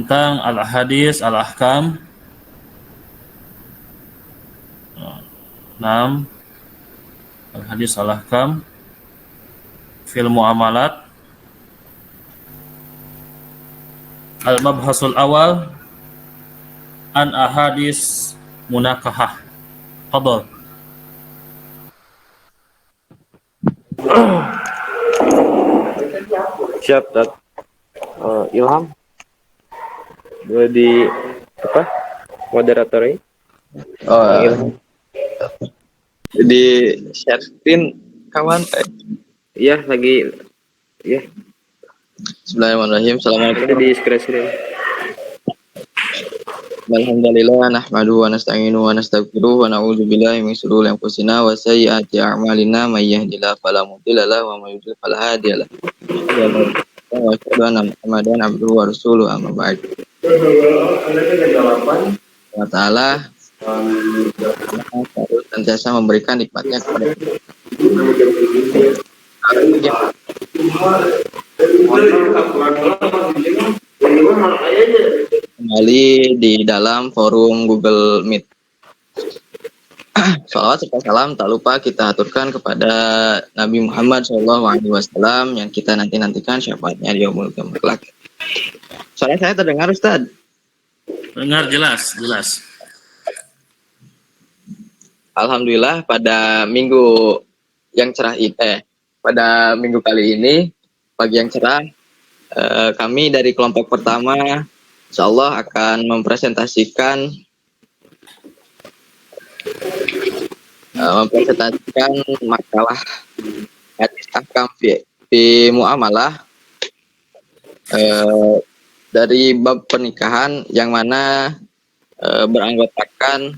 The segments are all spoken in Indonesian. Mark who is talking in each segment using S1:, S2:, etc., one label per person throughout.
S1: tentang al-hadis al-ahkam. 6. Al-hadis al-ahkam fil muamalat. Al-mabhasul awal an ahadis munakahah. Fadhal.
S2: Siap, Tat. Ilham boleh di apa moderatori? Ilham
S3: di share screen kawan.
S2: Iya, lagi ya.
S3: Bismillahirrahmanirrahim. Assalamualaikum.
S2: Di screen.
S3: Alhamdulillah nahmaduhu wa nasta'inuhu wa nastaghfiruh wa na'udzu billahi min shururi anfusina wa sayyiati a'malina may yahdihillahu fala mudilla lahu wa may yudlil fala hadiya lahu. Wa asyhadu anna Muhammadan abduhu wa rasuluhu amma ba'd. Allah Ta'ala harus senantiasa memberikan nikmatnya kepada kita. Kembali di dalam forum Google Meet. Salawat serta salam tak lupa kita aturkan kepada Nabi Muhammad SAW yang kita nantikan syafaatnya di yaumul qiyamah kelak. Suara saya terdengar, Ustaz?
S1: Dengar jelas.
S3: Alhamdulillah pada minggu yang cerah pada minggu kali ini pagi yang cerah, kami dari kelompok pertama insyaallah akan mempresentasikan makalah hadis ahkam fi muamalah dari bab pernikahan yang mana beranggotakan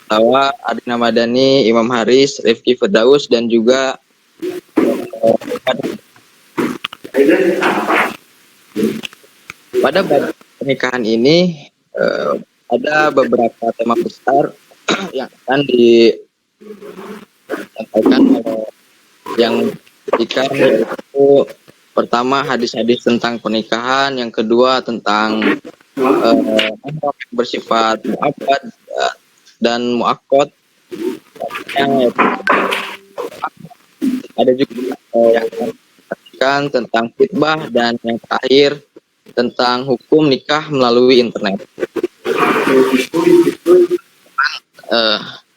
S3: bahwa Adina Madani, Imam Haris, Rifki Firdaus dan juga pada bab pernikahan ini ada beberapa tema besar yang akan disampaikan yang ketiga, yaitu pertama hadis-hadis tentang pernikahan, yang kedua tentang bersifat mu'abbad dan mu'akkad, ada juga yang diperhatikan tentang khitbah, dan yang terakhir tentang hukum nikah melalui internet.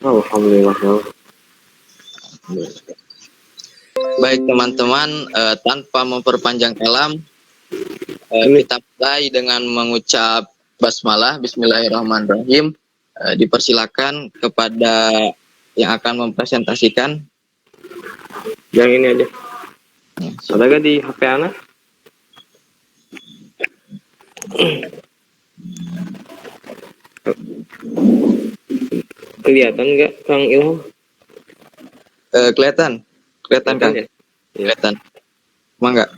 S2: Alhamdulillah.
S3: Baik teman-teman, tanpa memperpanjang kalam, kita mulai dengan mengucap basmalah, bismillahirrahmanirrahim. Dipersilakan kepada yang akan mempresentasikan.
S2: Yang ini aja. Ada gak di HP anak? Kelihatan nggak Kang Ilham?
S3: Kelihatan kan?
S2: Ya?
S3: Kelihatan. Emang nggak?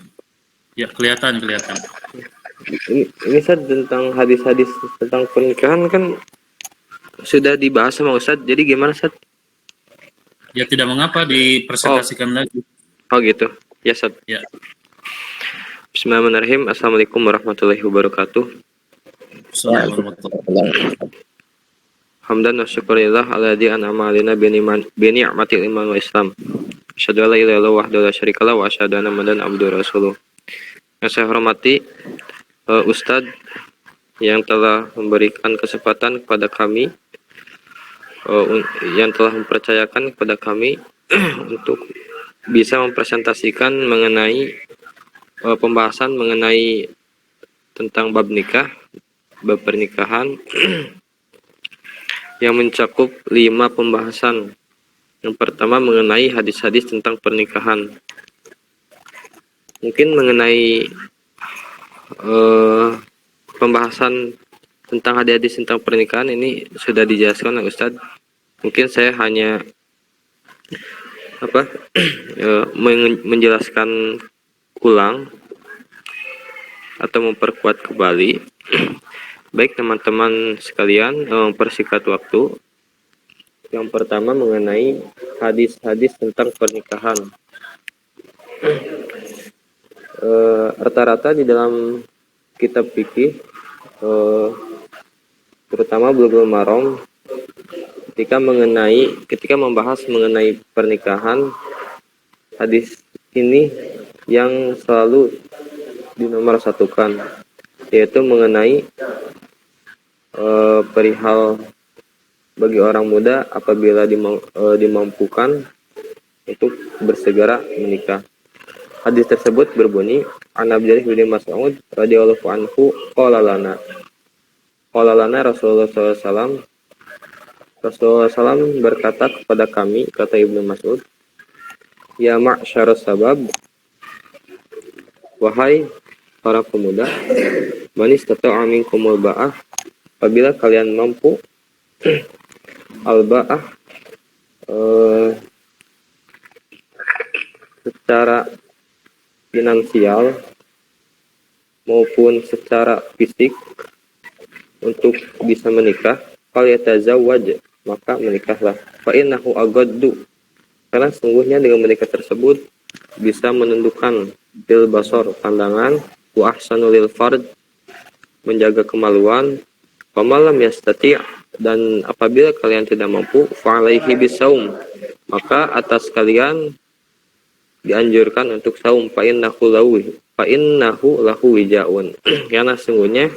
S1: Ya, kelihatan.
S2: Ini Ustaz, tentang hadis-hadis tentang pernikahan kan sudah dibahas sama Ustaz. Jadi gimana Ustaz?
S1: Ya, tidak mengapa dipresentasikan lagi.
S2: Oh gitu. Ya Ustaz.
S1: Ya.
S2: Bismillahirrahmanirrahim. Assalamualaikum warahmatullahi wabarakatuh.
S1: Assalamualaikum warahmatullahi wabarakatuh.
S2: Hamdan wa syukurillah alladzi an'ama 'alaina bi ni'matil iman wa Islam. Asyhadu an la ilaha illallah wahdahu la syarikalah wa asyhadu anna Muhammadan abduhu wa rasuluh. Yang saya hormati Ustadz yang telah memberikan kesempatan kepada kami, yang telah mempercayakan kepada kami untuk bisa mempresentasikan mengenai pembahasan mengenai tentang bab nikah, bab pernikahan yang mencakup 5 pembahasan. Yang pertama mengenai hadis-hadis tentang pernikahan. Mungkin mengenai pembahasan tentang hadis-hadis tentang pernikahan ini sudah dijelaskan oleh Ustadz. Mungkin saya hanya menjelaskan ulang atau memperkuat kembali. Baik teman-teman sekalian, mempersingkat waktu. Yang pertama mengenai hadis-hadis tentang pernikahan. Rata-rata di dalam kitab fikih, terutama Bulughul Maram, ketika membahas mengenai pernikahan, hadis ini yang selalu dinomorsatukan, yaitu mengenai perihal bagi orang muda apabila dimampukan untuk bersegera menikah. Hadis tersebut berbunyi, An Abdullah bin Mas'ud radhiyallahu anhu qala lana Rasulullah SAW berkata kepada kami, kata Ibnu Mas'ud, ya ma'syarus sabab, wahai para pemuda, man istata'a minkumul ba'ah, apabila kalian mampu al-ba'ah, secara finansial maupun secara fisik untuk bisa menikah, falyatazawwaj, maka menikahlah. Fa innahu agaddu, karena sungguhnya dengan menikah tersebut bisa menundukkan bil basar, pandangan, wa ahsanu lil fard, menjaga kemaluan, wa malam yastati', dan apabila kalian tidak mampu, fa alaihi bisaum, maka atas kalian dianjurkan untuk saum, fa innahu lahu wijaun, karena sungguhnya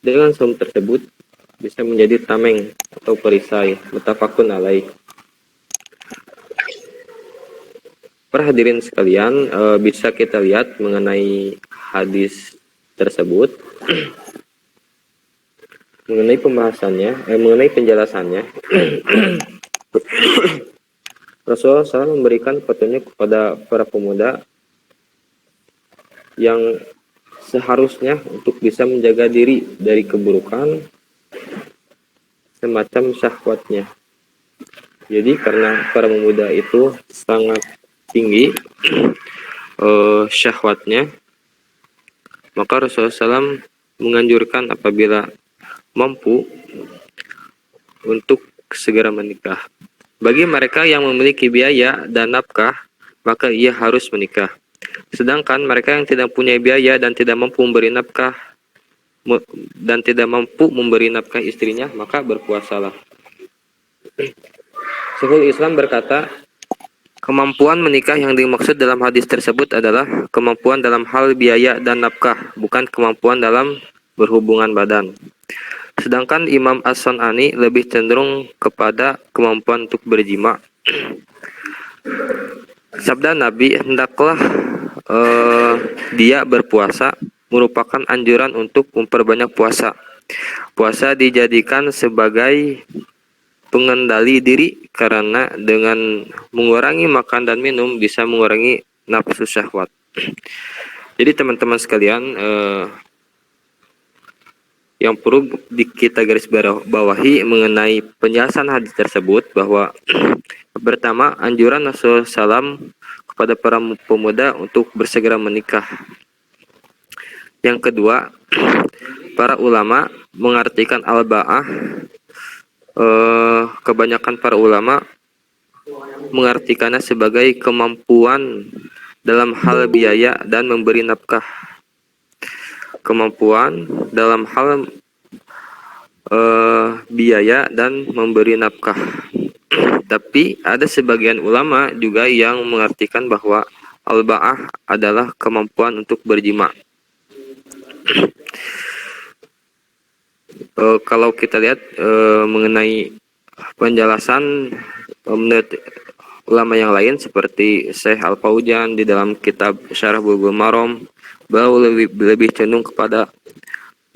S2: dengan saum tersebut bisa menjadi tameng atau perisai. Muttafaqun alaih. Para hadirin sekalian, bisa kita lihat mengenai hadis tersebut, mengenai pembahasannya, mengenai penjelasannya. Rasulullah SAW memberikan petunjuk kepada para pemuda yang seharusnya untuk bisa menjaga diri dari keburukan semacam syahwatnya. Jadi karena para pemuda itu sangat tinggi syahwatnya, maka Rasulullah SAW menganjurkan apabila mampu untuk segera menikah. Bagi mereka yang memiliki biaya dan nafkah, maka ia harus menikah. Sedangkan mereka yang tidak punya biaya dan tidak mampu memberi nafkah istrinya, maka berpuasalah. Syekhul Islam berkata, kemampuan menikah yang dimaksud dalam hadis tersebut adalah kemampuan dalam hal biaya dan nafkah, bukan kemampuan dalam berhubungan badan. Sedangkan Imam As-San'ani lebih cenderung kepada kemampuan untuk berjima. Sabda Nabi, hendaklah dia berpuasa, merupakan anjuran untuk memperbanyak puasa. Puasa dijadikan sebagai pengendali diri karena dengan mengurangi makan dan minum bisa mengurangi nafsu syahwat. Jadi teman-teman sekalian, yang perlu kita garis bawahi mengenai penjelasan hadis tersebut bahwa pertama, anjuran Rasulullah SAW kepada para pemuda untuk bersegera menikah. Yang kedua, para ulama mengartikan al-ba'ah, kebanyakan para ulama mengartikannya sebagai kemampuan dalam hal biaya dan memberi nafkah. Kemampuan dalam hal biaya dan memberi nafkah. Tapi ada sebagian ulama juga yang mengartikan bahwa al-ba'ah adalah kemampuan untuk berjima. Kalau kita lihat mengenai penjelasan menurut ulama yang lain seperti Syekh Al-Fauzan di dalam kitab Syarah Bulughul Maram, bahwa lebih cenderung kepada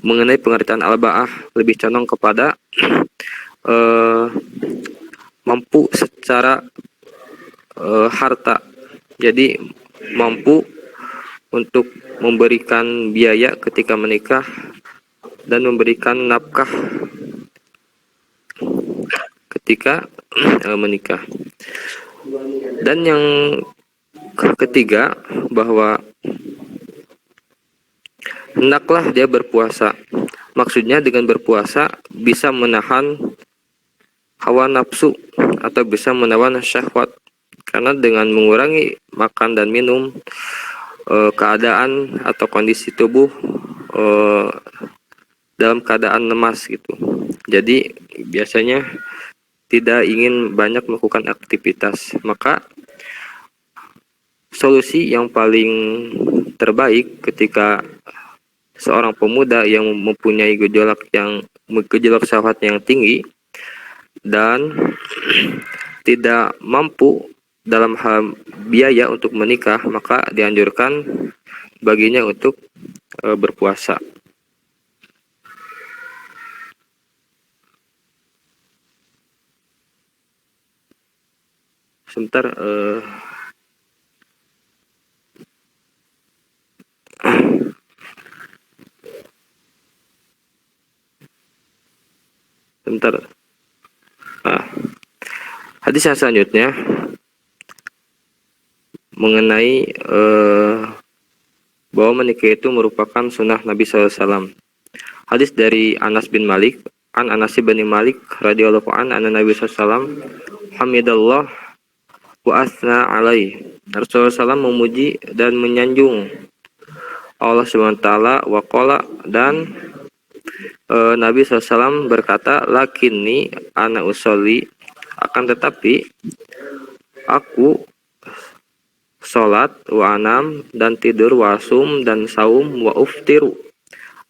S2: mengenai pengertian al-ba'ah, lebih cenderung kepada mampu secara harta. Jadi mampu untuk memberikan biaya ketika menikah dan memberikan nafkah ketika menikah. Dan yang ketiga, bahwa hendaklah dia berpuasa. Maksudnya dengan berpuasa bisa menahan hawa nafsu atau bisa menahan syahwat. Karena dengan mengurangi makan dan minum, keadaan atau kondisi tubuh dalam keadaan lemas gitu. Jadi biasanya tidak ingin banyak melakukan aktivitas. Maka solusi yang paling terbaik ketika seorang pemuda yang mempunyai gejolak syahwat yang tinggi dan tidak mampu dalam hal biaya untuk menikah, maka dianjurkan baginya untuk berpuasa. Sebentar, sebentar. Nah, hadis yang selanjutnya mengenai bahwa menikah itu merupakan sunnah Nabi SAW. Hadis dari Anas bin Malik, an Anas bin Malik radhiyallahu an anna Nabi SAW hamidallah wa asna alaih. Rasulullah SAW memuji dan menyanjung Allah SWT wa qala, dan Nabi SAW berkata, lakinni ana usolli, akan tetapi aku sholat, wa anam, dan tidur, wa asum, dan saum, wa uftiru,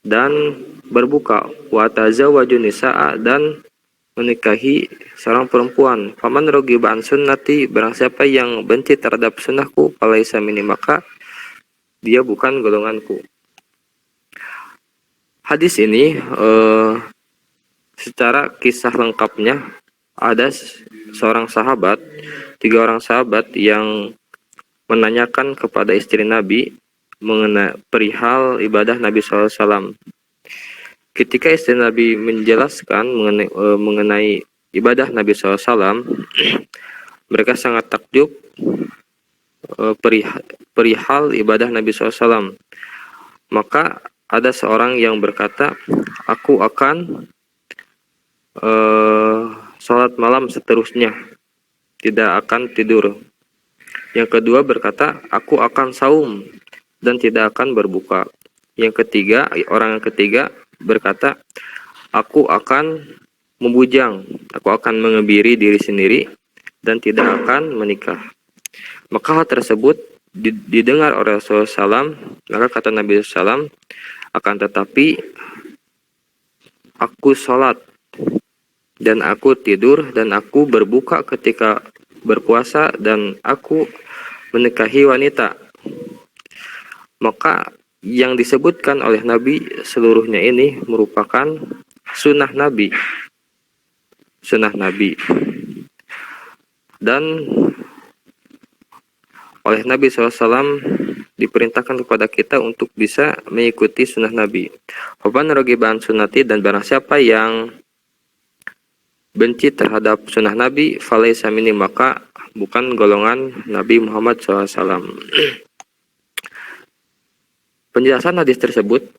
S2: dan berbuka, wa tazawwaju nisa'a, dan menikahi seorang perempuan. Faman rogiba an sunnati, barang siapa yang benci terhadap sunnahku, falaisa minni, maka dia bukan golonganku. Hadis ini secara kisah lengkapnya ada seorang sahabat, 3 orang sahabat yang menanyakan kepada istri Nabi mengenai perihal ibadah Nabi SAW. Ketika istri Nabi menjelaskan mengenai ibadah Nabi SAW, mereka sangat takjub perihal ibadah Nabi SAW. Maka ada seorang yang berkata, aku akan sholat malam seterusnya, tidak akan tidur. Yang kedua berkata, aku akan saum dan tidak akan berbuka. Yang ketiga, orang yang ketiga berkata, aku akan membujang, aku akan mengebiri diri sendiri dan tidak akan menikah. Maka hal tersebut didengar oleh Rasulullah SAW. Maka kata Nabi SAW, akan tetapi aku sholat dan aku tidur dan aku berbuka ketika berpuasa dan aku menikahi wanita. Maka yang disebutkan oleh Nabi seluruhnya ini merupakan sunnah Nabi. Sunnah Nabi. Dan oleh Nabi SAW diperintahkan kepada kita untuk bisa mengikuti sunnah Nabi. Faman rogiba an sunnati, dan barang siapa yang benci terhadap sunnah Nabi, falaisa minni, maka bukan golongan Nabi Muhammad SAW. Penjelasan hadis tersebut,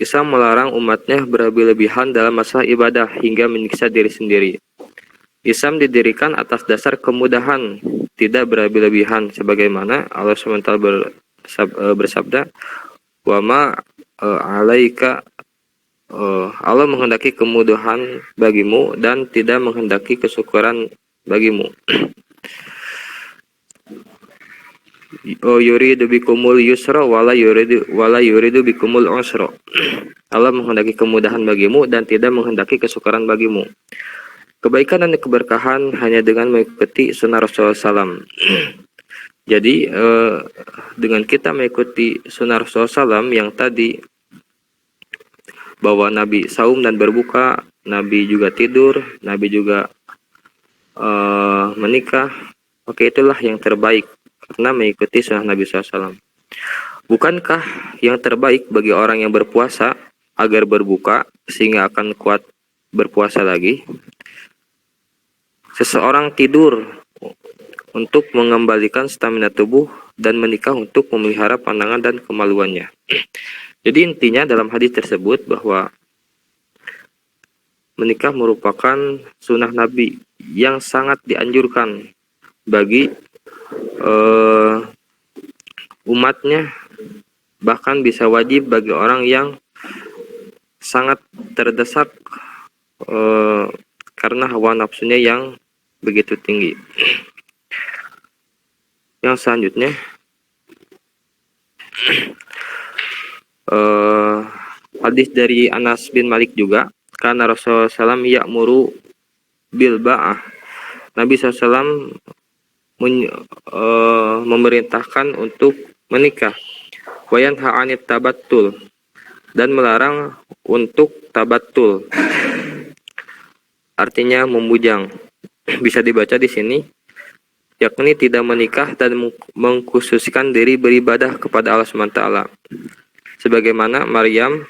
S2: Islam melarang umatnya berlebih-lebihan dalam masalah ibadah hingga menyiksa diri sendiri. Islam didirikan atas dasar kemudahan, tidak berlebih-lebihan, sebagaimana Allah SWT bersabda, wa ma alaika, Allah menghendaki kemudahan bagimu dan tidak menghendaki kesyukuran bagimu. Yuridu bikumul yusra wala yuridu bikumul usra. Allah menghendaki kemudahan bagimu dan tidak menghendaki kesukaran bagimu. Kebaikan dan keberkahan hanya dengan mengikuti sunnah Rasulullah SAW. Jadi dengan kita mengikuti sunnah Rasulullah SAW yang tadi, bahwa Nabi saum dan berbuka, Nabi juga tidur, Nabi juga menikah, maka itulah yang terbaik karena mengikuti sunnah Nabi SAW. Bukankah yang terbaik bagi orang yang berpuasa agar berbuka sehingga akan kuat berpuasa lagi? Seseorang tidur untuk mengembalikan stamina tubuh dan menikah untuk memelihara pandangan dan kemaluannya. Jadi intinya dalam hadis tersebut bahwa menikah merupakan sunnah Nabi yang sangat dianjurkan bagi umatnya bahkan bisa wajib bagi orang yang sangat terdesak karena hawa nafsunya yang begitu tinggi. Yang selanjutnya hadis dari Anas bin Malik juga, karena Rasulullah SAW ya'muru bil ba'ah. Nabi SAW memerintahkan untuk menikah, wa yanha 'anit tabattul, dan melarang untuk tabattul. Artinya membujang. Bisa dibaca di sini, yakni tidak menikah dan mengkhususkan diri beribadah kepada Allah SWT. Sebagaimana Maryam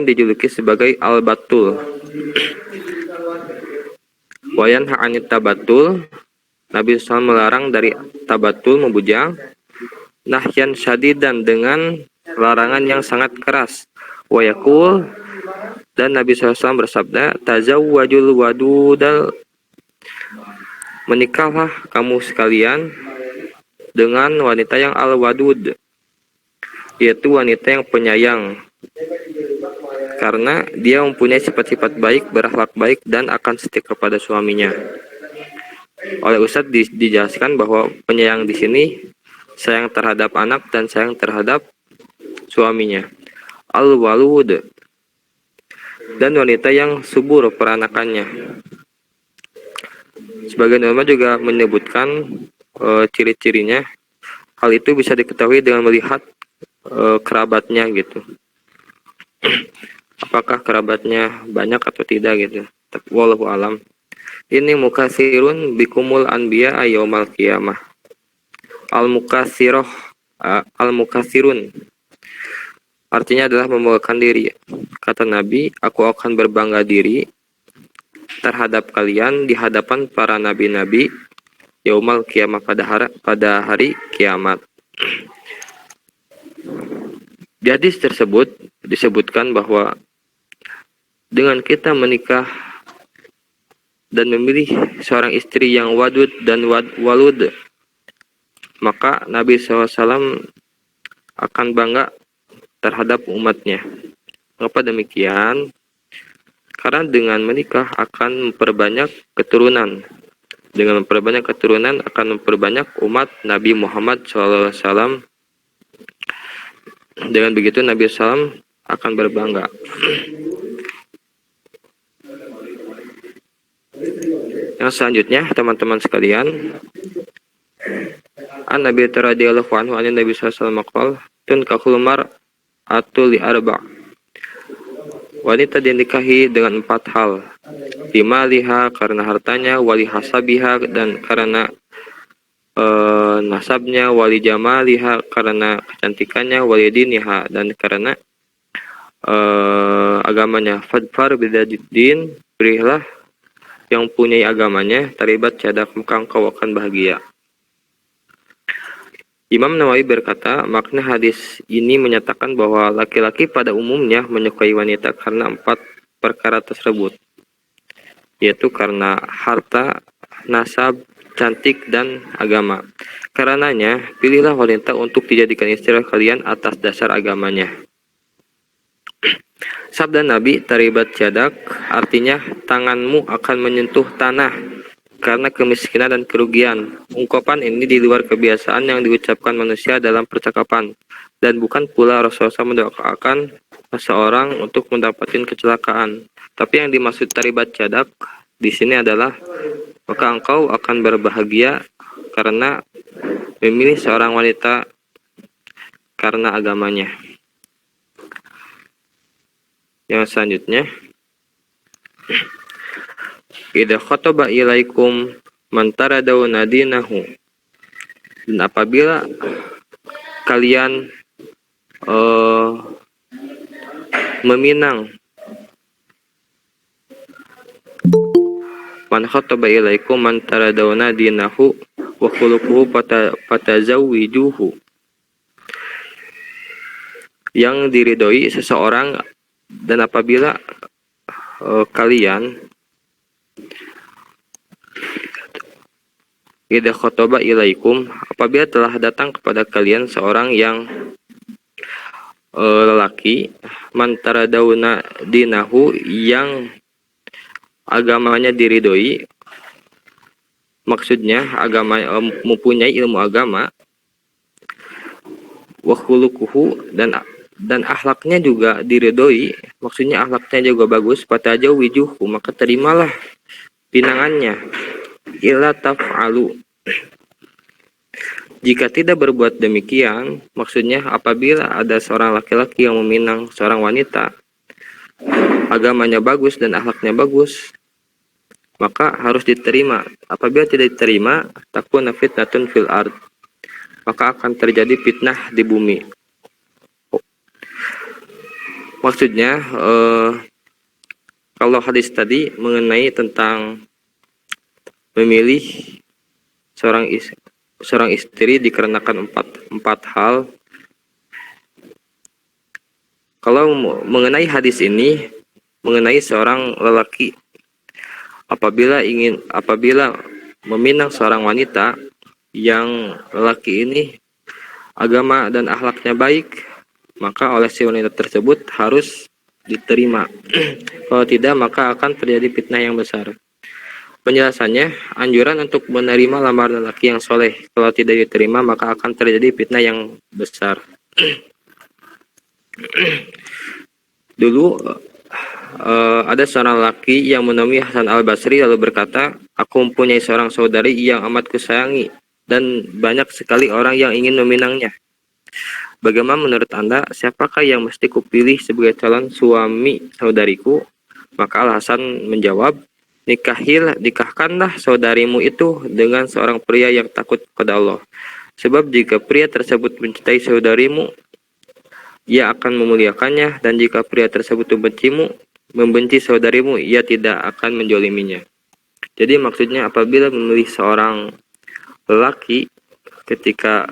S2: dijuluki sebagai Al-Batul. Wayan ha'anit tabatul, Nabi SAW melarang dari tabatul, membujang, nahyan syadidan, dengan larangan yang sangat keras. Wayakul, dan Nabi SAW bersabda, tazawwajul wadudal, menikahlah kamu sekalian dengan wanita yang al-wadud, yaitu wanita yang penyayang, karena dia mempunyai sifat-sifat baik, berakhlak baik, dan akan setia kepada suaminya. Oleh Ustadz dijelaskan bahwa penyayang di sini sayang terhadap anak dan sayang terhadap suaminya. Al-walud, dan wanita yang subur peranakannya. Sebagian ulama juga menyebutkan ciri-cirinya. Hal itu bisa diketahui dengan melihat kerabatnya gitu. Apakah kerabatnya banyak atau tidak gitu. Wallahu alam. Ini mukasirun bikumul anbiya yaumal qiyamah. Al-mukasirun artinya adalah membanggakan diri. Kata Nabi, aku akan berbangga diri terhadap kalian di hadapan para nabi-nabi yaumal qiyamah, pada hari kiamat. Di hadis tersebut disebutkan bahwa dengan kita menikah dan memilih seorang istri yang wadud dan walud, maka Nabi SAW akan bangga terhadap umatnya. Mengapa demikian? Karena dengan menikah akan memperbanyak keturunan. Dengan memperbanyak keturunan akan memperbanyak umat Nabi Muhammad SAW. Dengan begitu Nabi SAW akan berbangga. Yang selanjutnya, teman-teman sekalian, An-Nabi radhiyallahu anhu an Nabi sallallahu alaihi wasallam tunkahul mar'atu li arba'. Wanita dinikahi dengan 4 hal. Lima liha, karena hartanya, wali hasabiha, dan karena nasabnya, wali jamaliha, karena kecantikannya, wali diniha, dan karena agamanya. Fadfar bidadid-din, berilah yang punya agamanya, taribat cadak, maka engkau akan bahagia. Imam Nawawi berkata, makna hadis ini menyatakan bahwa laki-laki pada umumnya menyukai wanita karena 4 perkara tersebut, yaitu karena harta, nasab, cantik, dan agama. Karenanya, pilihlah wanita untuk dijadikan istri kalian atas dasar agamanya. Sabda Nabi, taribat jadak, artinya tanganmu akan menyentuh tanah karena kemiskinan dan kerugian. Ungkapan ini di luar kebiasaan yang diucapkan manusia dalam percakapan, dan bukan pula Rasulullah mendoakan seseorang untuk mendapatkan kecelakaan. Tapi yang dimaksud taribat jadak di sini adalah, maka engkau akan berbahagia karena memilih seorang wanita karena agamanya. Yang selanjutnya, idza khataba ilaikum man taradawna dinahu, dan apabila kalian meminang, man khataba ilaikum man taradawna dinahu wa khuluquhu fatazawwijuhu, yang diridhoi seseorang, dan apabila kalian idza khotoba ilaikum, apabila telah datang kepada kalian seorang yang lelaki, mantara dauna dinahu, yang agamanya diridhoi, maksudnya agama mempunyai ilmu agama, wa khuluquhu, dan akhlaknya juga diridhoi, maksudnya akhlaknya juga bagus, fataja wijuhu, maka terimalah pinangannya. Illa taf'alu, jika tidak berbuat demikian, maksudnya apabila ada seorang laki-laki yang meminang seorang wanita, agamanya bagus dan akhlaknya bagus, maka harus diterima. Apabila tidak diterima, takuna fitnatun fil ard, maka akan terjadi fitnah di bumi. Maksudnya kalau hadis tadi mengenai tentang memilih seorang istri dikarenakan empat hal. Kalau mengenai hadis ini mengenai seorang lelaki apabila meminang seorang wanita yang lelaki ini agama dan akhlaknya baik, maka oleh si wanita tersebut harus diterima. Kalau tidak, maka akan terjadi fitnah yang besar. Penjelasannya, anjuran untuk menerima lamaran lelaki yang soleh. Kalau tidak diterima, maka akan terjadi fitnah yang besar. Dulu ada seorang lelaki yang menemui Hasan al-Basri lalu berkata, aku mempunyai seorang saudari yang amat kusayangi dan banyak sekali orang yang ingin meminangnya. Bagaimana menurut Anda, siapakah yang mesti kupilih sebagai calon suami saudariku? Maka Al-Hasan menjawab, nikahkanlah saudarimu itu dengan seorang pria yang takut kepada Allah. Sebab jika pria tersebut mencintai saudarimu, ia akan memuliakannya, dan jika pria tersebut membenci saudarimu, ia tidak akan menjoliminya. Jadi maksudnya apabila memilih seorang lelaki, ketika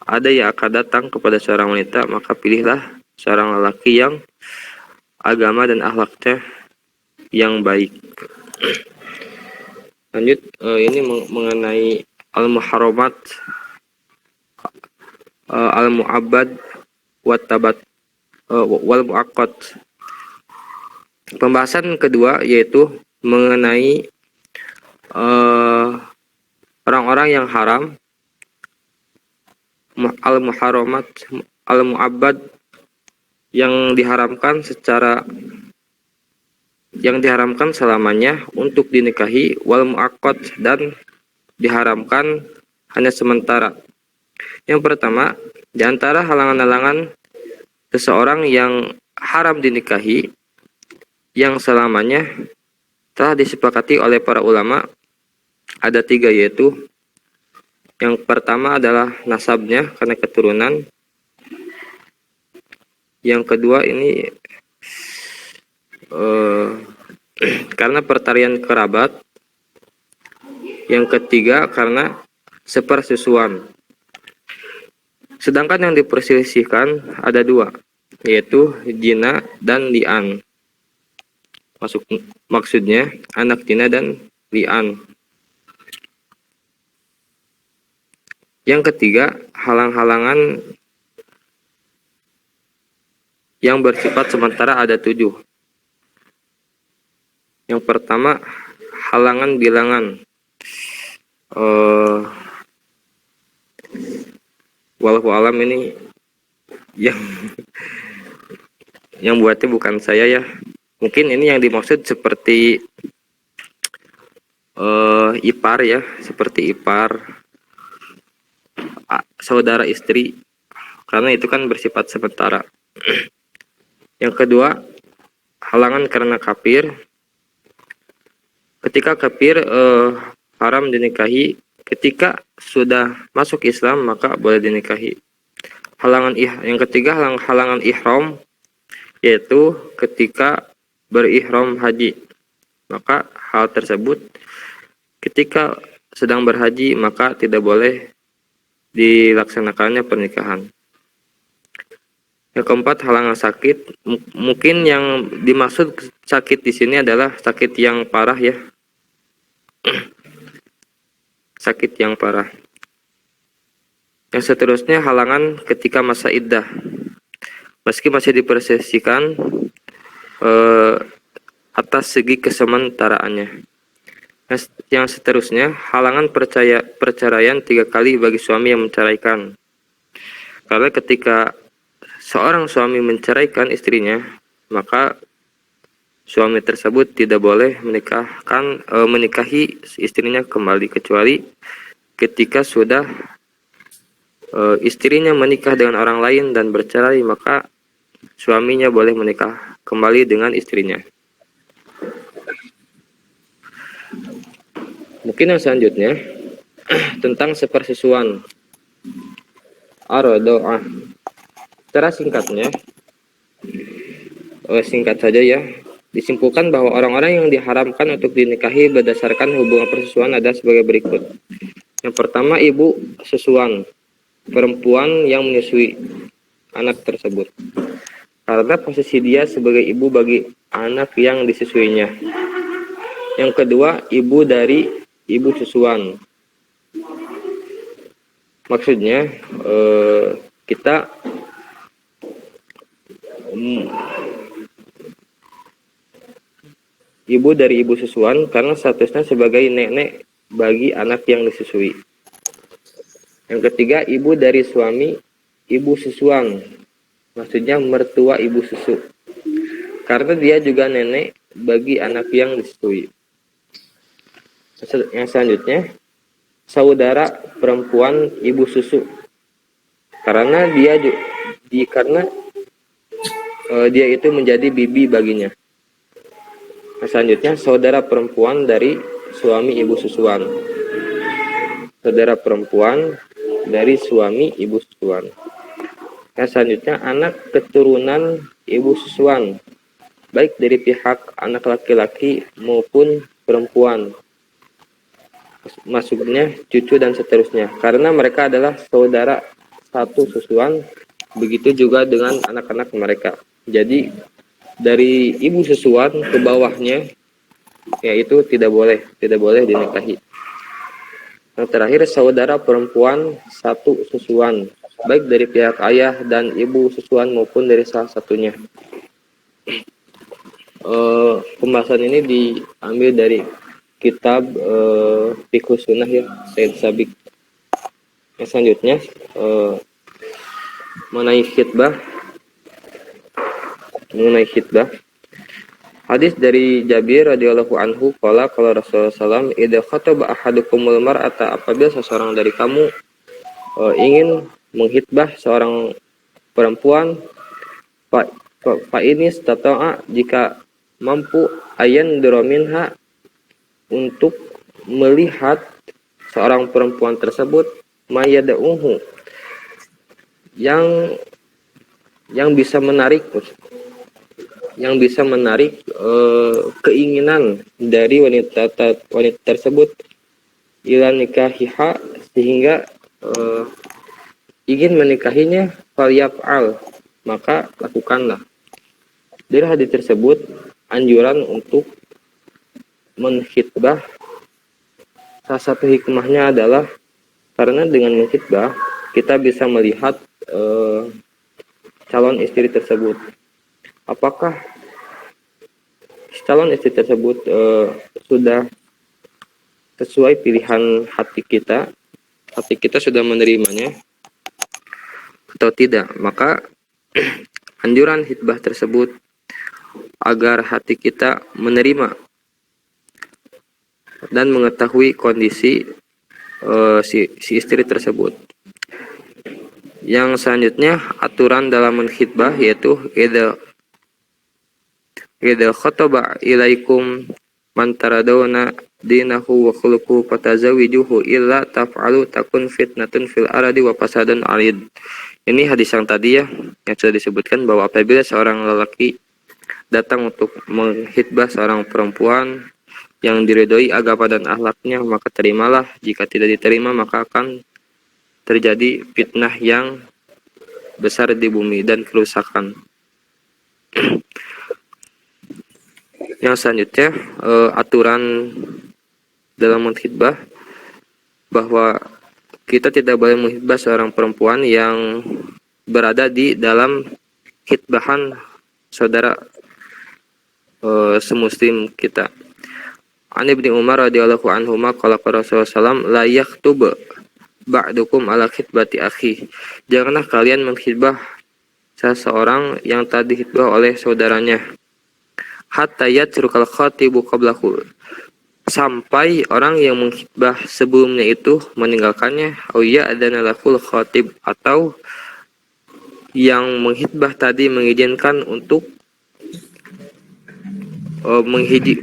S2: ada yang akan datang kepada seorang wanita, maka pilihlah seorang lelaki yang agama dan akhlaknya yang baik. Lanjut, ini mengenai al-muharramat, al-mu'abbad, wal mu'aqqad. Pembahasan kedua yaitu mengenai orang-orang yang haram, al-muharramat, al-mu'abbad, yang diharamkan selamanya untuk dinikahi, wal mu'aqqad, dan diharamkan hanya sementara. Yang pertama, di antara halangan-halangan seseorang yang haram dinikahi yang selamanya telah disepakati oleh para ulama ada 3, yaitu yang pertama adalah nasabnya karena keturunan. Yang kedua ini karena pertalian kerabat. Yang ketiga karena sepersusuan. Sedangkan yang diperselisihkan ada 2, yaitu jina dan li'an. Maksudnya anak jina dan li'an. Yang ketiga, halang-halangan yang bersifat sementara ada 7. Yang pertama, halangan bilangan. Wallahu alam, ini yang buatnya bukan saya ya. Mungkin ini yang dimaksud seperti ipar ya, seperti ipar saudara istri, karena itu kan bersifat sementara. Yang kedua, halangan karena kafir. Ketika kafir haram dinikahi, ketika sudah masuk Islam maka boleh dinikahi. Yang ketiga, halangan ihram, yaitu ketika berihram haji. Maka hal tersebut ketika sedang berhaji maka tidak boleh dilaksanakannya pernikahan. Yang keempat, halangan sakit. Mungkin yang dimaksud sakit di sini adalah sakit yang parah ya. sakit yang parah. Yang seterusnya halangan ketika masa iddah. Meski masih dipersesikan atas segi kesementaraannya. Yang seterusnya halangan perceraian 3 kali bagi suami yang menceraikan. Karena ketika seorang suami menceraikan istrinya, maka suami tersebut tidak boleh menikahi istrinya kembali, kecuali ketika sudah istrinya menikah dengan orang lain dan bercerai, maka suaminya boleh menikah kembali dengan istrinya. Mungkin yang selanjutnya tentang sepersusuan ar-radha'ah. Secara singkatnya, singkat saja ya, disimpulkan bahwa orang-orang yang diharamkan untuk dinikahi berdasarkan hubungan persusuan ada sebagai berikut. Yang pertama, ibu susuan, perempuan yang menyusui anak tersebut, karena posisi dia sebagai ibu bagi anak yang disusuinya. Yang kedua, ibu dari ibu susuan. Maksudnya kita ibu dari ibu susuan karena statusnya sebagai nenek bagi anak yang disusui. Yang ketiga, ibu dari suami ibu susuan, maksudnya mertua ibu susu, karena dia juga nenek bagi anak yang disusui. Yang selanjutnya, saudara perempuan ibu susu, karena dia itu menjadi bibi baginya. Selanjutnya, saudara perempuan dari suami ibu susuan, saudara perempuan dari suami ibu susuan. Yang selanjutnya, anak keturunan ibu susuan, baik dari pihak anak laki-laki maupun perempuan, maksudnya cucu dan seterusnya, karena mereka adalah saudara satu susuan. Begitu juga dengan anak-anak mereka. Jadi dari ibu susuan ke bawahnya, yaitu tidak boleh dinikahi. Yang terakhir, saudara perempuan satu susuan, baik dari pihak ayah dan ibu susuan maupun dari salah satunya. Pembahasan ini diambil dari kitab Fiqh Sunnah ya, Said Sabiq. Yang selanjutnya mengenai khitbah. Hadis dari Jabir radhiyallahu anhu qala Rasulullah sallallahu alaihi wasallam, idza khataba ahadukumul mar'ata, apabila seseorang dari kamu ingin menghitbah seorang perempuan, fa ini istata'a, jika mampu, ayan duraminha, untuk melihat seorang perempuan tersebut, mayada'uhu, yang bisa menarik keinginan dari wanita tersebut ila nikahiha, sehingga ingin menikahinya, falyaf'al, maka lakukanlah. Dari hadis tersebut anjuran untuk menkhitbah, salah satu hikmahnya adalah karena dengan menkhitbah kita bisa melihat calon istri tersebut. Apakah calon istri tersebut sudah sesuai pilihan hati kita sudah menerimanya atau tidak. Maka anjuran khitbah tersebut agar hati kita menerima dan mengetahui kondisi si istri tersebut. Yang selanjutnya, aturan dalam menkhitbah, yaitu idza khataba ilaikum man taradawna dinahu wa khuluquhu fatazawijuhu illa taf'alu takun fitnatun fil ardi wa fasadun alid. Ini hadis yang tadi ya, yang sudah disebutkan bahwa apabila seorang lelaki datang untuk menkhitbah seorang perempuan yang diridhoi agama dan akhlaknya, maka terimalah. Jika tidak diterima, maka akan terjadi fitnah yang besar di bumi dan kerusakan. Yang selanjutnya, aturan dalam menkhitbah, bahwa kita tidak boleh menghitbah seorang perempuan yang berada di dalam hitbahan saudara semuslim kita. An Ibnu Umar radhiyallahu anhuma qala Rasulullah sallam la yaktub ba'dukum ala khitbati akhi. Janganlah kalian menghitbah seseorang yang tadi hitbah oleh saudaranya. Hatta yatrukal khatibu qablahu. Sampai orang yang menghitbah sebelumnya itu meninggalkannya, au ya'dana lahul khatib, atau yang menghitbah tadi mengizinkan untuk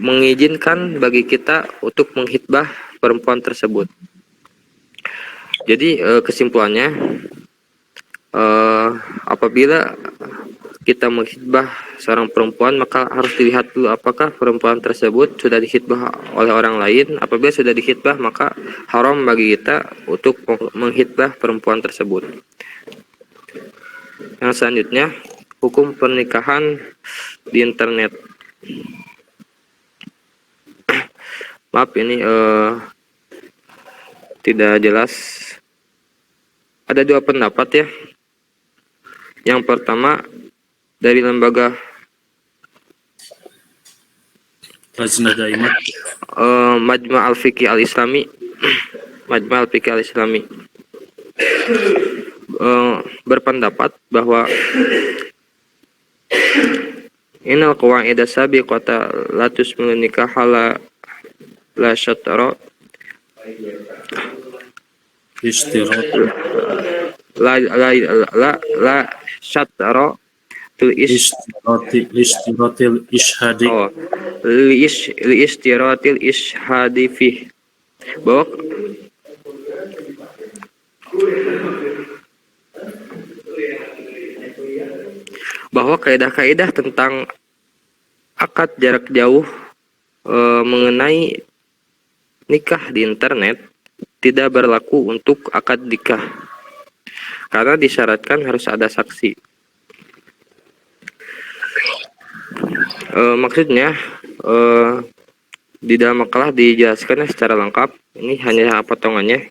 S2: mengizinkan bagi kita untuk menghitbah perempuan tersebut. Jadi kesimpulannya, apabila kita menghitbah seorang perempuan, maka harus dilihat dulu apakah perempuan tersebut sudah dihitbah oleh orang lain. Apabila sudah dihitbah, maka haram bagi kita untuk menghitbah perempuan tersebut. Yang selanjutnya, hukum pernikahan di internet. Maaf, ini tidak jelas. Ada dua pendapat ya. Yang pertama dari lembaga
S1: Lajnah Daimah.
S2: Majma' al-Fiqih al-Islami. Majma' al-Fiqih al-Islami berpendapat bahwa innal qawaida sabiqata la tusmilu nikaha la syatra
S1: Ishtirak.
S2: la syatra
S1: Ishtiratil ishhadi.
S2: li istiratil ishhadi fih, bahwa kaidah-kaidah tentang akad jarak jauh mengenai nikah di internet tidak berlaku untuk akad nikah karena disyaratkan harus ada saksi. Maksudnya di dalam makalah dijelaskannya secara lengkap. Ini hanya potongannya.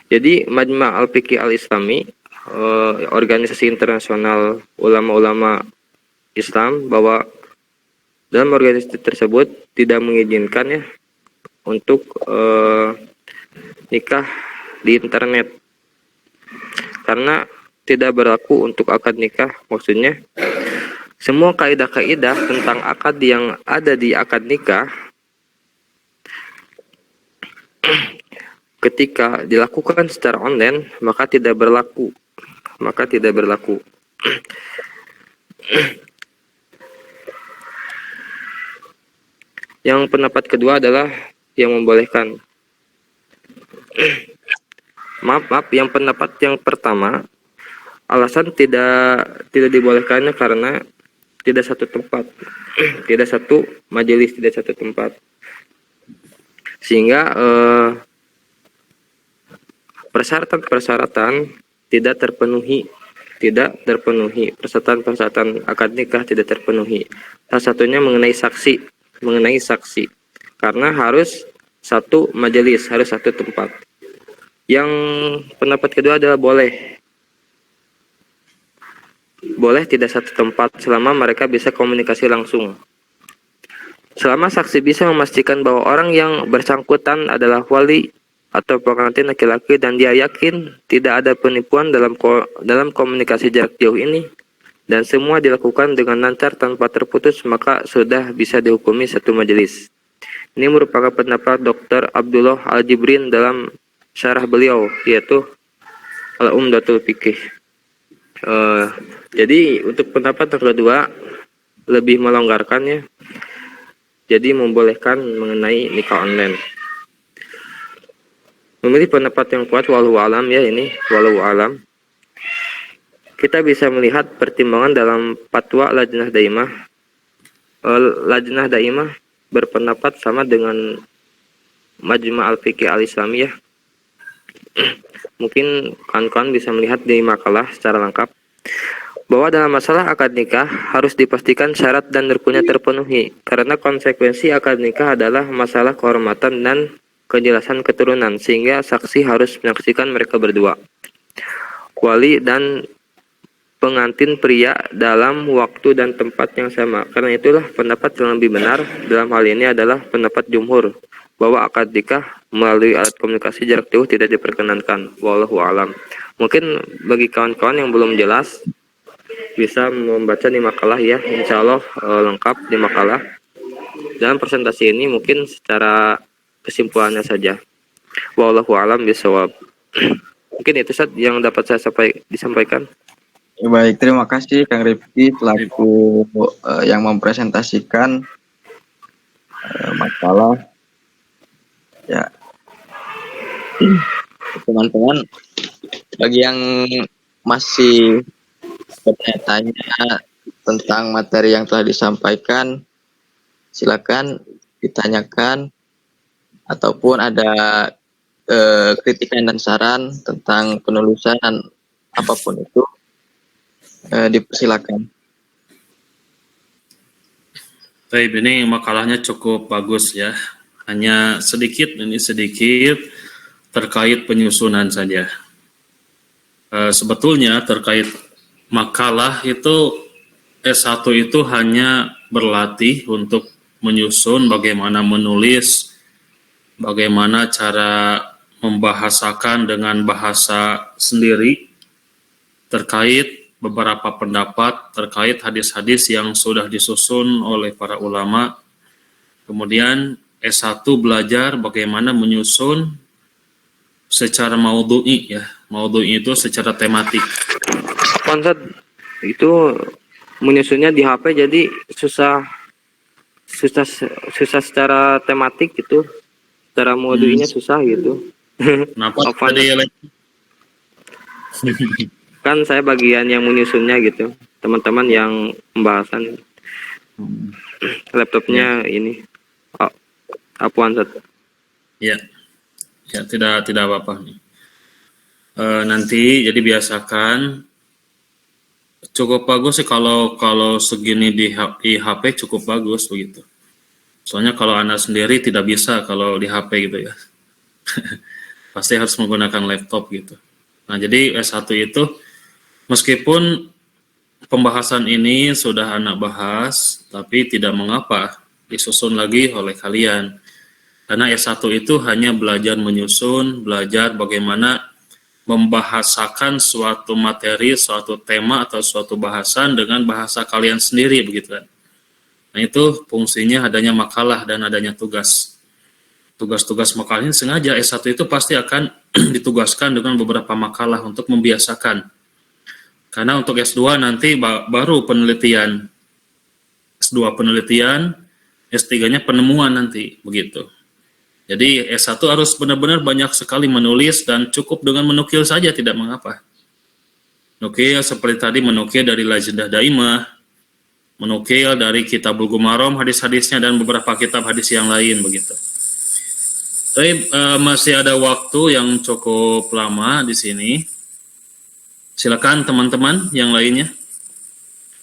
S2: Jadi Majma' al-Fiqih al-Islami, organisasi internasional ulama-ulama Islam, bahwa dalam organisasi tersebut tidak mengizinkan ya untuk nikah di internet karena tidak berlaku untuk akad nikah. Maksudnya semua kaidah-kaidah tentang akad yang ada di akad nikah ketika dilakukan secara online maka tidak berlaku. Yang pendapat kedua adalah yang membolehkan. Maaf, yang pendapat yang pertama, alasan tidak dibolehkannya karena tidak satu tempat, tidak satu majelis, tidak satu tempat, sehingga persyaratan tidak terpenuhi, persyaratan akad nikah tidak terpenuhi. Salah satunya mengenai saksi, karena harus satu majelis, harus satu tempat. Yang pendapat kedua adalah boleh tidak satu tempat selama mereka bisa komunikasi langsung. Selama saksi bisa memastikan bahwa orang yang bersangkutan adalah wali atau pengantin laki-laki dan dia yakin tidak ada penipuan dalam komunikasi jarak jauh ini dan semua dilakukan dengan lancar tanpa terputus, maka sudah bisa dihukumi satu majelis. Ini merupakan pendapat Dr. Abdullah Al-Jibrin dalam syarah beliau, yaitu Al-Umdatul Fiqih. Jadi untuk pendapat yang kedua lebih melonggarkannya, jadi membolehkan mengenai nikah online. Memilih pendapat yang kuat, wallahu alam ya, ini wallahu alam. Kita bisa melihat pertimbangan dalam fatwa Lajnah Daimah. Lajnah Daimah berpendapat sama dengan Majma' al-Fiqih al-Islamiyah. Mungkin kawan-kawan bisa melihat di makalah secara lengkap bahwa dalam masalah akad nikah harus dipastikan syarat dan rukunnya terpenuhi, karena konsekuensi akad nikah adalah masalah kehormatan dan kejelasan keturunan, sehingga saksi harus menyaksikan mereka berdua, wali dan pengantin pria, dalam waktu dan tempat yang sama. Karena itulah pendapat yang lebih benar dalam hal ini adalah pendapat jumhur, bahwa akad nikah melalui alat komunikasi jarak jauh tidak diperkenankan. Wallahu alam. Mungkin bagi kawan-kawan yang belum jelas bisa membaca di makalah ya, insya Allah lengkap di makalah. Dalam presentasi ini mungkin secara kesimpulannya saja. Wallahu alam bisawab. Mungkin itu Ustaz yang dapat saya disampaikan.
S3: Baik, terima kasih Kang Rifki selaku yang mempresentasikan makalah. Ya, teman-teman, bagi yang masih bertanya-tanya tentang materi yang telah disampaikan, silakan ditanyakan ataupun ada kritikan dan saran tentang penulisan apapun itu, dipersilakan.
S1: Baik, ini makalahnya cukup bagus ya. Hanya sedikit terkait penyusunan saja. Sebetulnya terkait makalah itu S1 itu hanya berlatih untuk menyusun bagaimana menulis, bagaimana cara membahasakan dengan bahasa sendiri terkait beberapa pendapat terkait hadis-hadis yang sudah disusun oleh para ulama. Kemudian S1 belajar bagaimana menyusun secara maudhu'i ya. Maudhu'i itu secara tematik.
S2: Konsep itu menyusunnya di HP jadi susah secara tematik gitu. Secara maudhu'inya susah gitu.
S1: Kenapa tadi ya?
S2: Kan saya bagian yang menyusunnya gitu. Teman-teman yang pembahasan. Laptopnya ini. Apuan Ustaz.
S1: Ya, ya tidak apa-apa nih. Nanti jadi biasakan cukup bagus sih kalau segini di HP cukup bagus begitu. Soalnya kalau Anda sendiri tidak bisa kalau di HP gitu ya. Pasti harus menggunakan laptop gitu. Nah, jadi S1 itu meskipun pembahasan ini sudah Anda bahas, tapi tidak mengapa disusun lagi oleh kalian. Karena S1 itu hanya belajar menyusun, belajar bagaimana membahasakan suatu materi, suatu tema atau suatu bahasan dengan bahasa kalian sendiri begitu kan. Nah, itu fungsinya adanya makalah dan adanya tugas. Tugas-tugas makalah ini sengaja S1 itu pasti akan ditugaskan dengan beberapa makalah untuk membiasakan. Karena untuk S2 nanti baru penelitian. S2 penelitian, S3-nya penemuan nanti begitu. Jadi S1 harus benar-benar banyak sekali menulis dan cukup dengan menukil saja tidak mengapa. Nukil seperti tadi menukil dari Lajnah Daimah, menukil dari Kitab Bulughul Maram hadis-hadisnya dan beberapa kitab hadis yang lain begitu. Tapi masih ada waktu yang cukup lama di sini. Silakan teman-teman yang lainnya.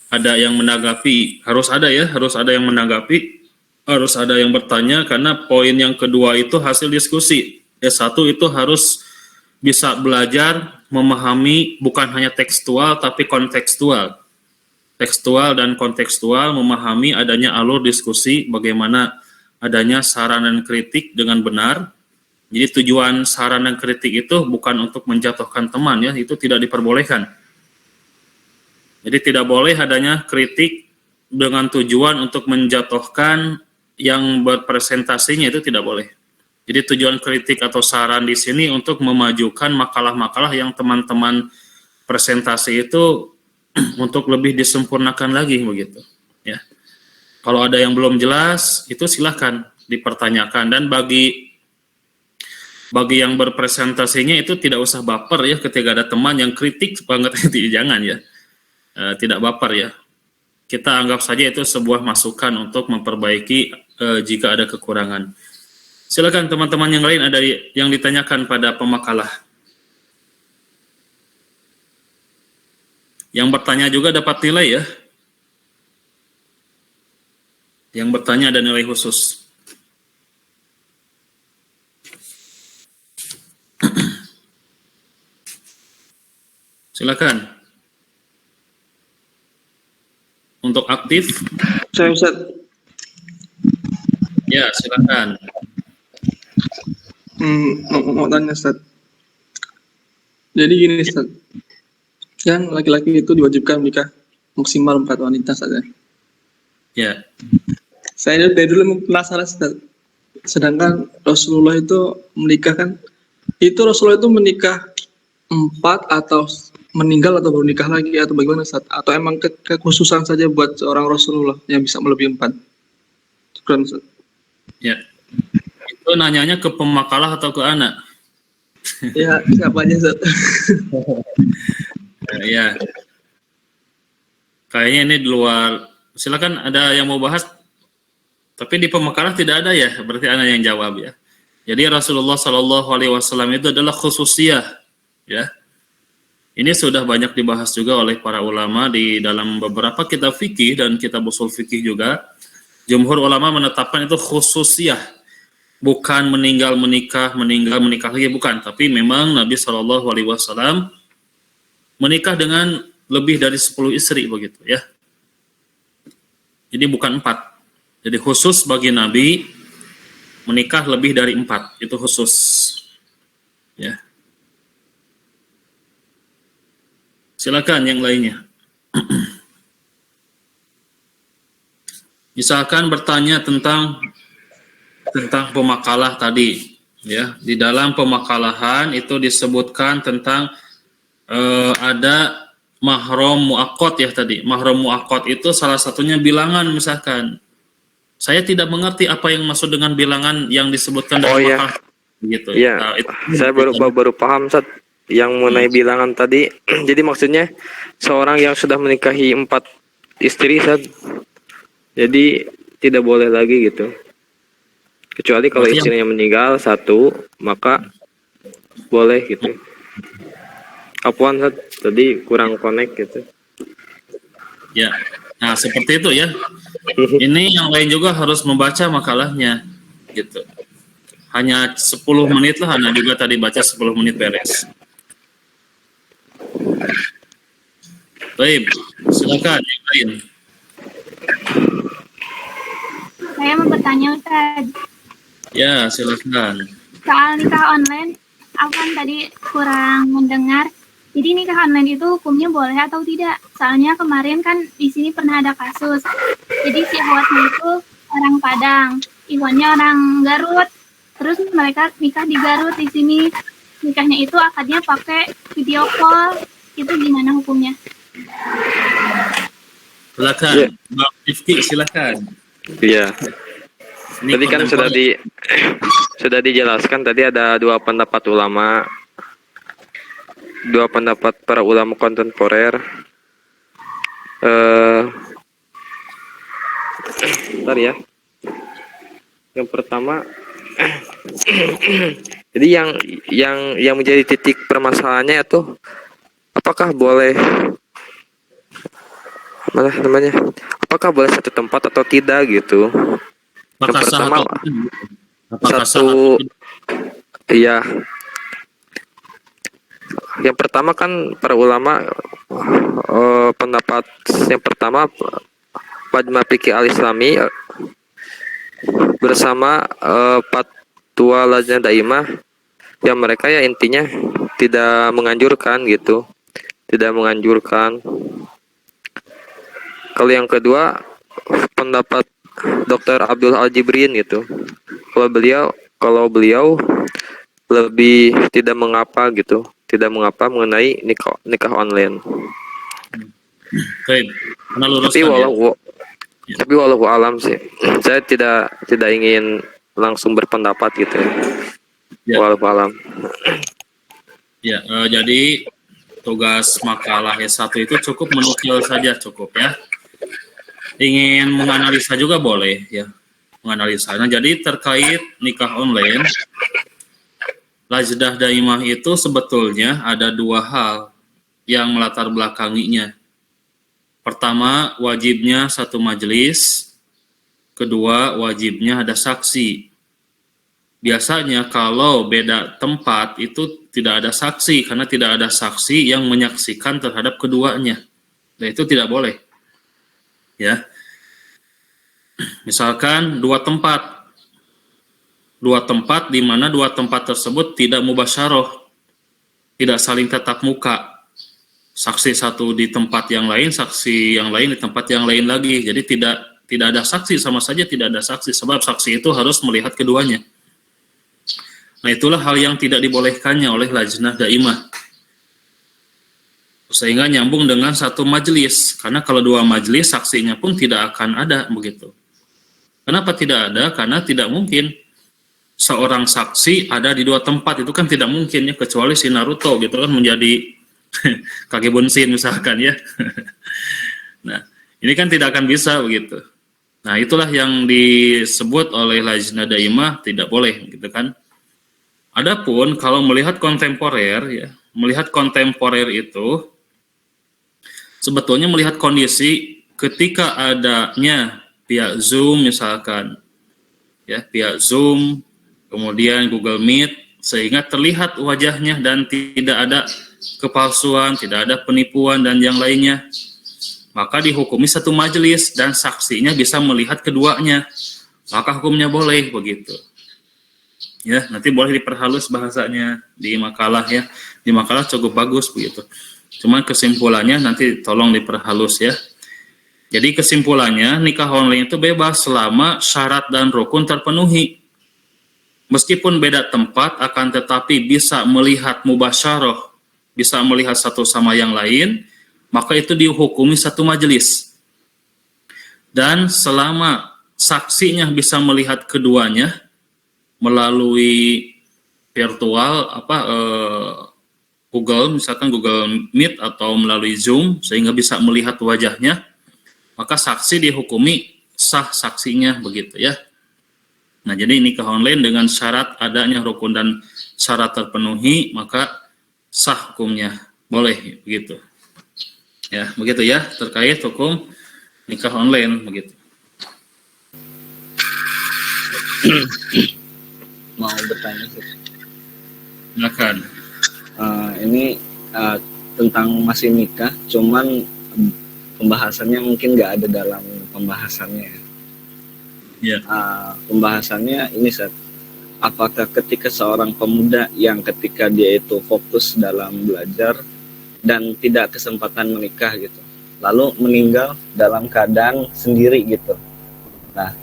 S1: Ada yang menanggapi, harus ada yang menanggapi. Harus ada yang bertanya karena poin yang kedua itu hasil diskusi. S1 itu harus bisa belajar memahami bukan hanya tekstual tapi kontekstual. Tekstual dan kontekstual memahami adanya alur diskusi, bagaimana adanya saran dan kritik dengan benar. Jadi tujuan saran dan kritik itu bukan untuk menjatuhkan teman ya, itu tidak diperbolehkan. Jadi tidak boleh adanya kritik dengan tujuan untuk menjatuhkan yang berpresentasinya, itu tidak boleh. Jadi tujuan kritik atau saran di sini untuk memajukan makalah-makalah yang teman-teman presentasi itu untuk lebih disempurnakan lagi begitu. Ya. Kalau ada yang belum jelas itu silahkan dipertanyakan, dan bagi yang berpresentasinya itu tidak usah baper ya ketika ada teman yang kritik banget itu jangan ya. Tidak baper ya. Kita anggap saja itu sebuah masukan untuk memperbaiki jika ada kekurangan. Silakan teman-teman yang lain, ada yang ditanyakan pada pemakalah. Yang bertanya juga dapat nilai ya. Yang bertanya ada nilai khusus. Silakan. Untuk aktif,
S4: Saya Ustaz.
S1: ya silakan.
S4: Mau tanya Ustaz. Jadi gini Ustaz. Kan laki-laki itu diwajibkan menikah maksimal 4 wanita saja.
S1: Ya,
S4: Saya dari dulu penasaran Ustaz. Sedangkan Rasulullah itu menikah kan, itu Rasulullah itu menikah 4 atau meninggal atau baru nikah lagi atau bagaimana Ustaz? Atau emang kekhususan saja buat seorang Rasulullah yang bisa melebihi 4? Syukran Ustaz.
S1: ya. Itu nanyanya ke pemakalah atau ke anak?
S4: Ya, siapa aja Ustaz?
S1: Ya. Kayaknya ini di luar. Silakan, ada yang mau bahas? Tapi di pemakalah tidak ada ya, berarti anak yang jawab ya. Jadi Rasulullah Shallallahu Alaihi Wasallam itu adalah khususiyah, ya. Ini sudah banyak dibahas juga oleh para ulama di dalam beberapa kitab fikih dan kitab usul fikih juga. Jumhur ulama menetapkan itu khususiyah, bukan meninggal menikah lagi, bukan. Tapi memang Nabi Shallallahu Alaihi Wasallam menikah dengan lebih dari 10 istri begitu ya. Jadi bukan 4. Jadi khusus bagi Nabi menikah lebih dari 4, itu khusus. Ya. Silakan yang lainnya. Misalkan bertanya tentang pemakalah tadi, ya. Di dalam pemakalahan itu disebutkan tentang ada mahram muaqqat ya tadi. Mahram muaqqat itu salah satunya bilangan misalkan. Saya tidak mengerti apa yang maksud dengan bilangan yang disebutkan dalam makalah. Gitu.
S2: Iya.
S1: Nah,
S2: Saya baru paham Ustaz yang mengenai bilangan tadi. Jadi maksudnya seorang yang sudah menikahi 4 istri Ustaz, jadi tidak boleh lagi gitu. Kecuali kalau istrinya meninggal 1, maka boleh gitu. Apaan Ustaz? Tadi kurang connect gitu.
S1: Ya. Nah, seperti itu ya. Ini yang lain juga harus membaca makalahnya gitu. Hanya 10 menit lah, Anda juga tadi baca 10 menit beres. Baik, silakan yang lain.
S5: Saya mau bertanya Ustaz,
S1: Ya, silakan.
S5: soal nikah online, aku kan tadi kurang mendengar. Jadi nikah online itu hukumnya boleh atau tidak? Soalnya kemarin kan di sini pernah ada kasus. Jadi si awatnya itu orang Padang, Iwannya orang Garut. Terus mereka nikah di Garut di sini. Nikahnya itu akadnya pakai video call. Itu gimana hukumnya?
S1: Silakan,
S2: Ya.
S1: Bang Rifki, silakan.
S2: Iya.
S1: Ini
S2: Tadi kan sudah dijelaskan tadi ada 2 pendapat ulama. 2 pendapat para ulama kontemporer. Bentar ya. Yang pertama, jadi yang menjadi titik permasalahannya itu apakah boleh apakah boleh satu tempat atau tidak gitu. Yang
S1: Apakah sah
S2: pertama,
S1: atau tidak? Apakah sah
S2: satu,
S1: atau tidak?
S2: iya. Yang pertama kan para ulama pendapat yang pertama Majma' Fiqih Al-Islami bersama Fatwa Lajnah Daimah yang mereka ya intinya tidak menganjurkan gitu. Tidak menganjurkan. Kalau yang kedua pendapat Dr. Abdul Al-Jibrin gitu. Kalau beliau lebih tidak mengapa gitu. Tidak mengapa mengenai nikah online.
S1: Baik, karena
S2: Tapi
S1: luruskan
S2: tapi walau alam sih, saya tidak ingin langsung berpendapat gitu.
S1: Ya.
S2: Walau alam.
S1: Ya, jadi tugas makalah S1 itu cukup menukil saja cukup ya. Ingin menganalisa juga boleh ya, menganalisa. Nah, jadi terkait nikah online, Lajnah Daimah itu sebetulnya ada 2 hal yang melatar belakanginya. Pertama, wajibnya satu majelis. Kedua, wajibnya ada saksi. Biasanya kalau beda tempat itu tidak ada saksi, karena tidak ada saksi yang menyaksikan terhadap keduanya. Nah, itu tidak boleh. Ya. Misalkan dua tempat di mana dua tempat tersebut tidak mubasyaroh, tidak saling tatap muka. Saksi satu di tempat yang lain, saksi yang lain di tempat yang lain lagi. Jadi tidak ada saksi, sama saja tidak ada saksi, sebab saksi itu harus melihat keduanya. Nah, itulah hal yang tidak dibolehkannya oleh Lajnah Daimah. Sehingga nyambung dengan satu majelis, karena kalau dua majelis saksinya pun tidak akan ada begitu. Kenapa tidak ada? Karena tidak mungkin seorang saksi ada di dua tempat, itu kan tidak mungkin ya, kecuali si Naruto gitu kan menjadi Kage Bunshin misalkan ya. Nah, ini kan tidak akan bisa begitu. Nah, itulah yang disebut oleh Lajnah Daimah tidak boleh gitu kan. Adapun kalau melihat kontemporer ya, melihat kontemporer itu sebetulnya melihat kondisi ketika adanya via Zoom misalkan ya, via Zoom, kemudian Google Meet, sehingga terlihat wajahnya dan tidak ada kepalsuan, tidak ada penipuan dan yang lainnya, maka dihukumi satu majelis dan saksinya bisa melihat keduanya, maka hukumnya boleh begitu. Ya, nanti boleh diperhalus bahasanya di makalah ya. Di makalah cukup bagus begitu. Cuman kesimpulannya nanti tolong diperhalus ya. Jadi kesimpulannya, nikah online itu bebas selama syarat dan rukun terpenuhi. Meskipun beda tempat, akan tetapi bisa melihat mubasyarah, bisa melihat satu sama yang lain, maka itu dihukumi satu majelis. Dan selama saksinya bisa melihat keduanya melalui virtual Google, misalkan Google Meet atau melalui Zoom, sehingga bisa melihat wajahnya, maka saksi dihukumi sah saksinya begitu ya. Nah, jadi nikah online dengan syarat adanya rukun dan syarat terpenuhi, maka sah hukumnya, boleh begitu. Ya, begitu ya terkait hukum nikah online begitu.
S6: Mau bertanya sih.
S1: Silakan.
S6: Ini tentang masih nikah, cuman pembahasannya mungkin nggak ada dalam pembahasannya.
S1: Ya.
S6: Pembahasannya ini Seth, apakah ketika seorang pemuda yang ketika dia itu fokus dalam belajar dan tidak kesempatan menikah gitu, lalu meninggal dalam keadaan sendiri gitu. Nah,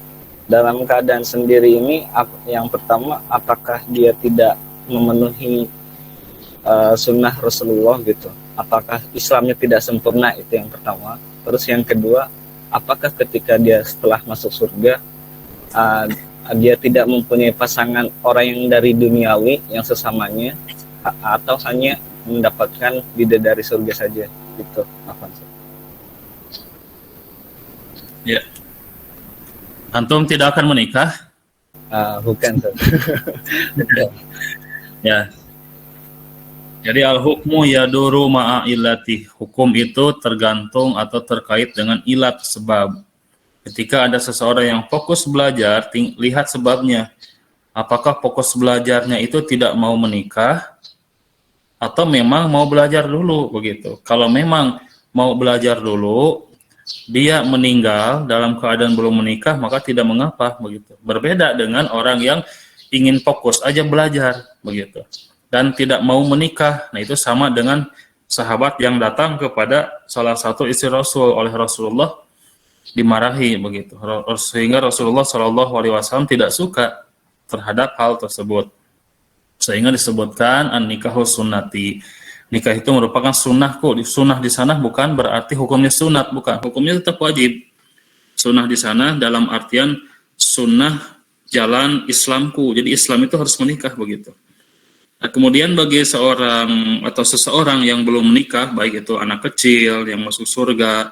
S6: dalam keadaan sendiri ini yang pertama, apakah dia tidak memenuhi sunnah Rasulullah gitu, apakah Islamnya tidak sempurna, itu yang pertama. Terus yang kedua, apakah ketika dia setelah masuk surga dia tidak mempunyai pasangan orang yang dari duniawi yang sesamanya, atau hanya mendapatkan bidadari surga saja gitu. Apa sih?
S1: Ya. Antum tidak akan menikah?
S6: Bukan.
S1: Ya. Jadi al-hukmu yaduru ma'a illati. Hukum itu tergantung atau terkait dengan ilat, sebab. Ketika ada seseorang yang fokus belajar, lihat sebabnya. Apakah fokus belajarnya itu tidak mau menikah atau memang mau belajar dulu begitu. Kalau memang mau belajar dulu, dia meninggal dalam keadaan belum menikah, maka tidak mengapa begitu. Berbeda dengan orang yang ingin fokus aja belajar begitu dan tidak mau menikah. Nah, itu sama dengan sahabat yang datang kepada salah satu istri Rasul, oleh Rasulullah dimarahi begitu, sehingga Rasulullah SAW tidak suka terhadap hal tersebut, sehingga disebutkan an-nikahu sunnati. Nikah itu merupakan sunnahku. Sunnah di sana bukan berarti hukumnya sunat, bukan. Hukumnya tetap wajib. Sunnah di sana dalam artian sunnah jalan Islamku. Jadi Islam itu harus menikah begitu. Nah, kemudian bagi seorang atau seseorang yang belum menikah, baik itu anak kecil yang masuk surga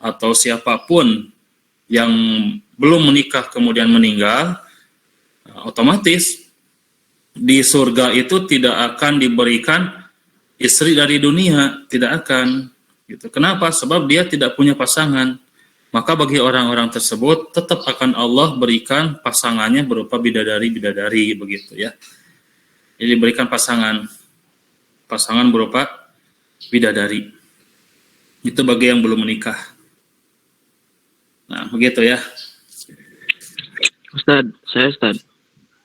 S1: atau siapapun yang belum menikah kemudian meninggal, otomatis di surga itu tidak akan diberikan istri dari dunia, tidak akan Gitu. Kenapa? Sebab dia tidak punya pasangan. Maka bagi orang-orang tersebut tetap akan Allah berikan pasangannya berupa bidadari-bidadari begitu ya. Jadi berikan pasangan berupa bidadari. Itu bagi yang belum menikah. Nah, begitu ya.
S3: Ustad.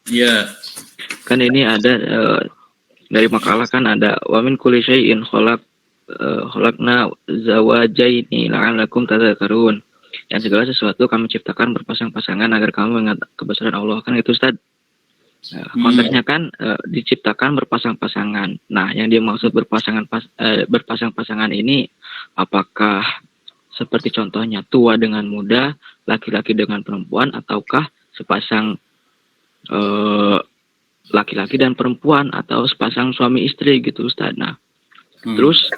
S1: Ya,
S3: Kan ini ada dari makalah kan ada wa min kulli syai'in khalaqna zawajaini la'allakum tadhakkarun. Dan segala sesuatu kami ciptakan berpasang-pasangan agar kamu mengingat kebesaran Allah. Kan itu Ustaz. Konteksnya kan diciptakan berpasang-pasangan. Nah, yang dimaksud berpasang-pasangan ini apakah seperti contohnya tua dengan muda, laki-laki dengan perempuan, ataukah sepasang laki-laki dan perempuan, atau sepasang suami istri gitu Ustaz. Nah, terus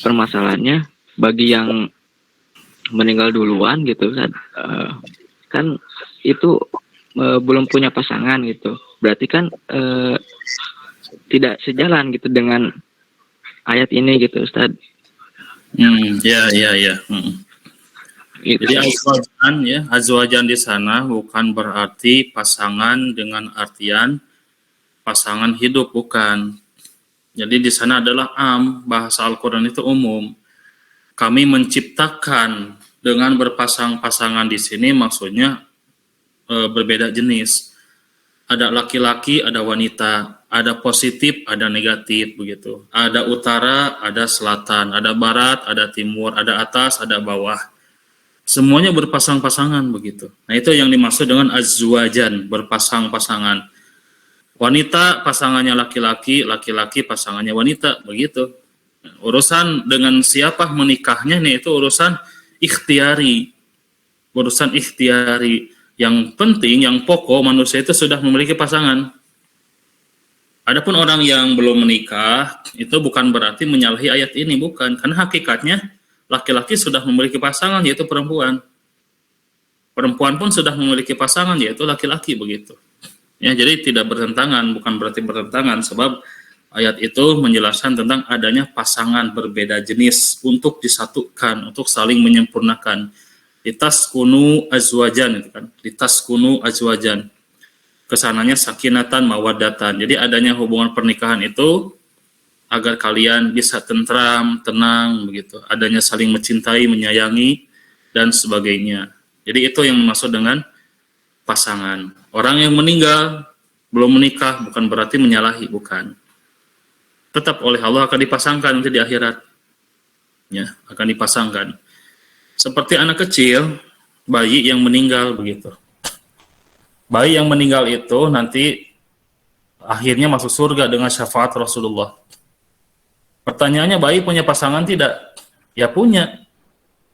S3: permasalahannya bagi yang meninggal duluan gitu Ustaz, kan itu belum punya pasangan gitu. Berarti kan tidak sejalan gitu dengan ayat ini gitu Ustaz.
S1: Ya. Jadi azwajan ya, azwajan di sana bukan berarti pasangan dengan artian pasangan hidup, bukan. Jadi di sana adalah bahasa Al-Qur'an itu umum. Kami menciptakan dengan berpasang-pasangan di sini maksudnya berbeda jenis. Ada laki-laki, ada wanita, ada positif, ada negatif begitu. Ada utara, ada selatan, ada barat, ada timur, ada atas, ada bawah. Semuanya berpasang-pasangan begitu. Nah, itu yang dimaksud dengan azwajan, berpasang-pasangan. Wanita pasangannya laki-laki, laki-laki pasangannya wanita, begitu. Urusan dengan siapa menikahnya nih itu urusan ikhtiari. Urusan ikhtiari. Yang penting, yang pokok manusia itu sudah memiliki pasangan. Adapun orang yang belum menikah itu bukan berarti menyalahi ayat ini, bukan. Karena hakikatnya laki-laki sudah memiliki pasangan, yaitu perempuan. Perempuan pun sudah memiliki pasangan, yaitu laki-laki begitu. Ya, jadi tidak bertentangan, bukan berarti bertentangan, sebab ayat itu menjelaskan tentang adanya pasangan berbeda jenis untuk disatukan, untuk saling menyempurnakan. Litaskunu azwajan, itu kan. Litaskunu azwajan. Kesananya sakinatan mawaddatan. Jadi adanya hubungan pernikahan itu agar kalian bisa tentram, tenang begitu. Adanya saling mencintai, menyayangi dan sebagainya. Jadi itu yang dimaksud dengan pasangan. Orang yang meninggal belum menikah bukan berarti menyalahi, bukan. Tetap oleh Allah akan dipasangkan nanti di akhirat. Ya, akan dipasangkan. Seperti anak kecil, bayi yang meninggal begitu. Bayi yang meninggal itu nanti akhirnya masuk surga dengan syafaat Rasulullah. Pertanyaannya, bayi punya pasangan tidak? Ya punya.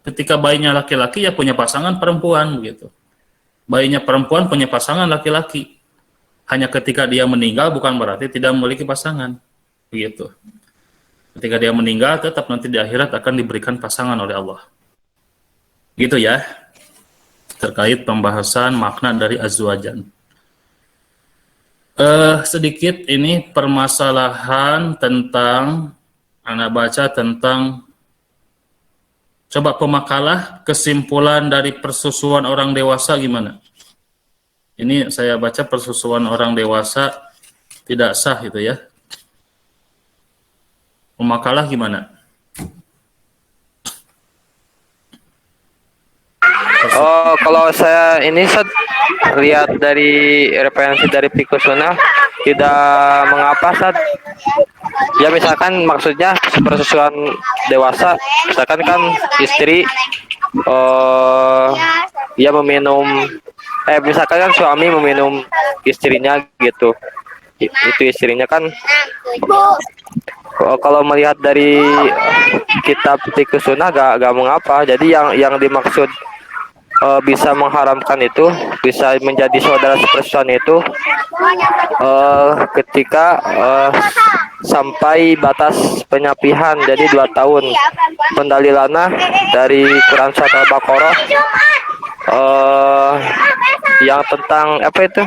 S1: Ketika bayinya laki-laki ya punya pasangan perempuan begitu. Bayinya perempuan punya pasangan laki-laki. Hanya ketika dia meninggal bukan berarti tidak memiliki pasangan. Begitu. Ketika dia meninggal tetap nanti di akhirat akan diberikan pasangan oleh Allah. Gitu ya. Terkait pembahasan makna dari azwajan. Sedikit ini permasalahan tentang anak baca tentang coba pemakalah kesimpulan dari persusuan orang dewasa gimana? Ini saya baca persusuan orang dewasa tidak sah itu ya. Pemakalah gimana?
S2: Oh, kalau saya ini lihat dari referensi dari Fiqh Sunnah tidak mengapa ya, misalkan maksudnya persusuan dewasa, misalkan kan istri dia meminum misalkan kan suami meminum istrinya gitu, itu istrinya kan kalau melihat dari kitab Fiqh Sunnah gak mengapa. Jadi yang dimaksud bisa mengharamkan itu, bisa menjadi saudara sepersusuan itu ketika sampai batas penyapihan, jadi 2 tahun. Pendalilannya dari Quran Surat Al-Baqarah yang tentang apa itu,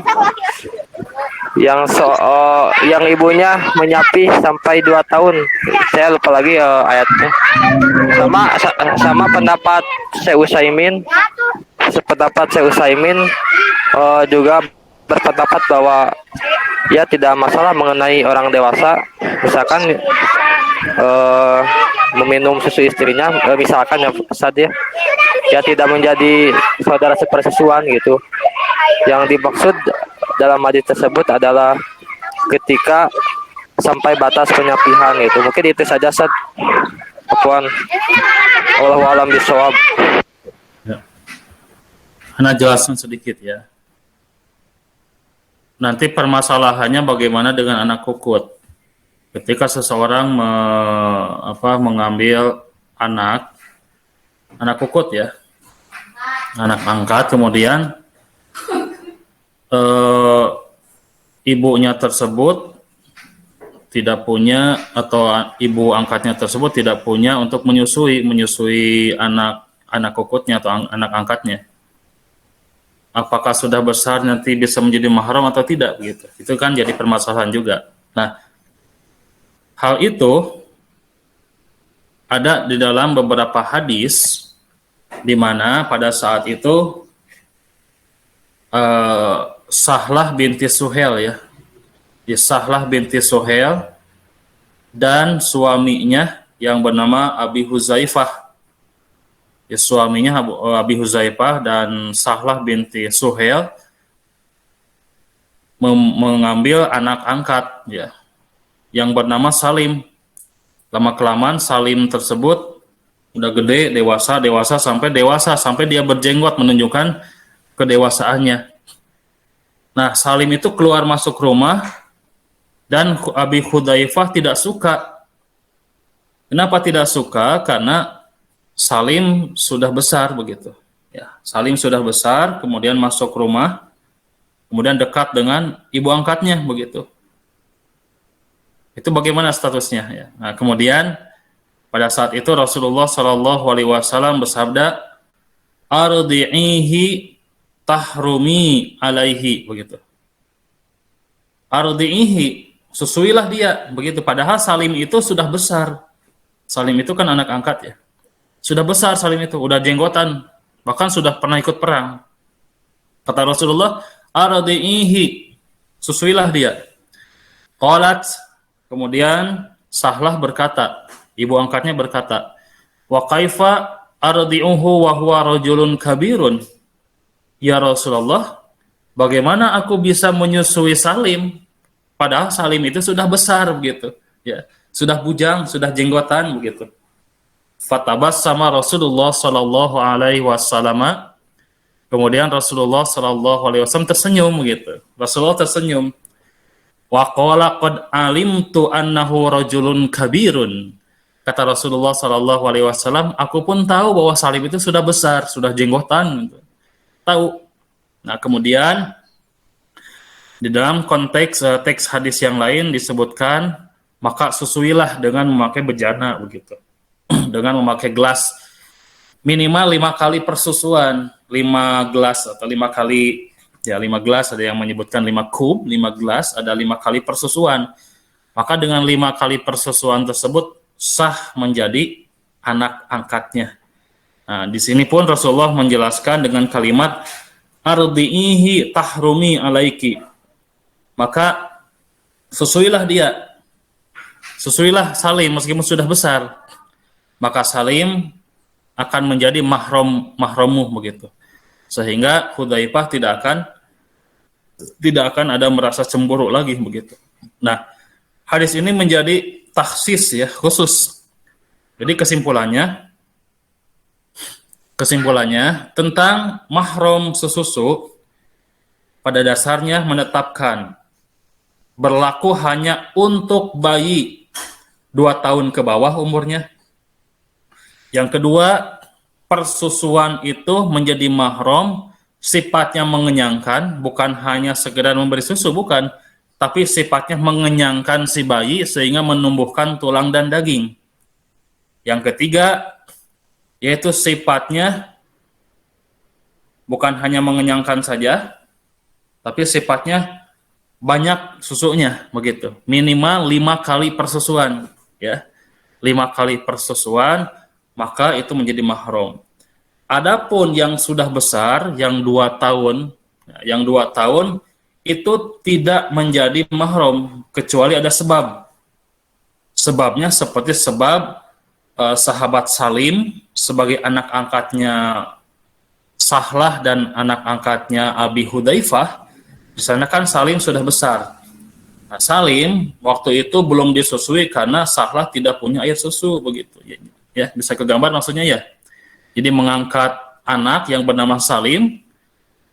S2: yang ibunya menyapi sampai 2 tahun. Saya lupa lagi ayatnya. Sama pendapat Syekh Utsaimin. Juga berpendapat bahwa ya tidak masalah mengenai orang dewasa, misalkan meminum susu istrinya, misalkan ya saja ya tidak menjadi saudara sepersusuan gitu. Yang dimaksud dalam hadis tersebut adalah ketika sampai batas penyapihan itu. Mungkin itu saja, Ustaz. Apaan? Wallahu a'lam bishawab.
S1: Ya. Ana jelaskan sedikit ya. Nanti permasalahannya bagaimana dengan anak kukut. Ketika seseorang mengambil anak kukut ya, anak angkat, kemudian ibunya tersebut tidak punya, atau ibu angkatnya tersebut tidak punya untuk menyusui anak kukutnya atau anak angkatnya. Apakah sudah besar nanti bisa menjadi mahram atau tidak gitu. Itu kan jadi permasalahan juga. Nah, hal itu ada di dalam beberapa hadis di mana pada saat itu Sahlah binti Suhail ya. Sahlah binti Suhail dan suaminya yang bernama Abi Huzaifah. Suaminya Abi Huzaifah dan Sahlah binti Suhail mengambil anak angkat ya, yang bernama Salim. Lama-kelamaan Salim tersebut udah gede, dewasa sampai dia berjenggot menunjukkan kedewasaannya. Nah, Salim itu keluar masuk rumah dan Abi Huzaifah tidak suka. Kenapa tidak suka? Karena Salim sudah besar begitu. Ya, Salim sudah besar, kemudian masuk rumah, kemudian dekat dengan ibu angkatnya begitu. Itu bagaimana statusnya ya. Nah, kemudian pada saat itu Rasulullah Shallallahu Alaihi Wasallam bersabda, "Ardi'ihi tahrumi alaihi," begitu. Ardi'ihi, susuilah dia begitu. Padahal Salim itu sudah besar. Salim itu kan anak angkat ya. Sudah besar Salim itu, udah jenggotan, bahkan sudah pernah ikut perang. Kata Rasulullah, "Ardi'ihi," susuilah dia. Qalat, kemudian Sahlah berkata, ibu angkatnya berkata, "Wa kaifa ardi'uhu wa huwa rajulun kabirun?" Ya Rasulullah, bagaimana aku bisa menyusui Salim padahal Salim itu sudah besar begitu, ya, sudah bujang, sudah jenggotan begitu. Fatabassama Rasulullah sallallahu alaihi wasallam. Kemudian Rasulullah sallallahu alaihi wasallam tersenyum begitu. Rasulullah tersenyum. Wa qala qad alimtu annahu rajulun kabirun. Kata Rasulullah sallallahu alaihi wasallam, aku pun tahu bahwa Salim itu sudah besar, sudah jenggotan gitu. Tahu. Nah, kemudian di dalam konteks teks hadis yang lain disebutkan, maka susuilah dengan memakai bejana begitu. Dengan memakai gelas minimal 5 kali persusuan, 5 gelas atau 5 kali ya, 5 gelas, ada yang menyebutkan 5 kub, 5 gelas, ada 5 kali persusuan. Maka dengan 5 kali persusuan tersebut sah menjadi anak angkatnya. Nah, di sini pun Rasulullah menjelaskan dengan kalimat ardi'ihi tahrumi alaiki. Maka susuilah dia. Susuilah Salim meskipun sudah besar. Maka Salim akan menjadi mahrammu begitu. Sehingga Hudzaifah tidak akan ada merasa cemburu lagi begitu. Nah, hadis ini menjadi takhsis ya, khusus. Jadi kesimpulannya tentang mahram sesusu pada dasarnya menetapkan berlaku hanya untuk bayi 2 tahun ke bawah umurnya. Yang kedua, persusuan itu menjadi mahram, sifatnya mengenyangkan, bukan hanya sekedar memberi susu, bukan, tapi sifatnya mengenyangkan si bayi sehingga menumbuhkan tulang dan daging. Yang ketiga, yaitu sifatnya bukan hanya mengenyangkan saja, tapi sifatnya banyak susunya begitu. Minimal 5 kali persusuan, ya. 5 kali persusuan, maka itu menjadi mahram. Adapun yang sudah besar, yang 2 tahun, yang 2 tahun itu tidak menjadi mahram kecuali ada sebab. Sebabnya seperti sebab sahabat Salim sebagai anak angkatnya Sahlah dan anak angkatnya Abi Hudzaifah. Di sana kan Salim sudah besar. Nah, Salim waktu itu belum disusui karena Sahlah tidak punya air susu begitu. Ya, bisa kegambar maksudnya ya. Jadi mengangkat anak yang bernama Salim,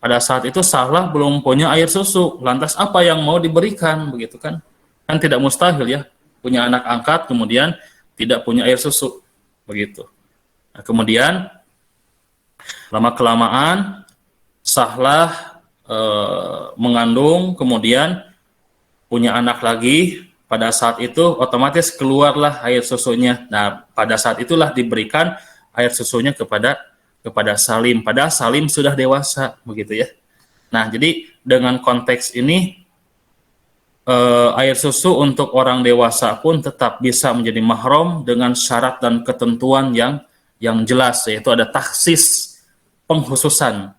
S1: pada saat itu Sahlah belum punya air susu. Lantas apa yang mau diberikan begitu kan? Kan tidak mustahil ya, punya anak angkat kemudian tidak punya air susu begitu. Nah, kemudian lama kelamaan Sahlah mengandung, kemudian punya anak lagi. Pada saat itu otomatis keluarlah air susunya. Nah, pada saat itulah diberikan air susunya kepada Salim. Padahal Salim sudah dewasa begitu ya. Nah, jadi dengan konteks ini air susu untuk orang dewasa pun tetap bisa menjadi mahram dengan syarat dan ketentuan yang jelas, yaitu ada taksis, pengkhususan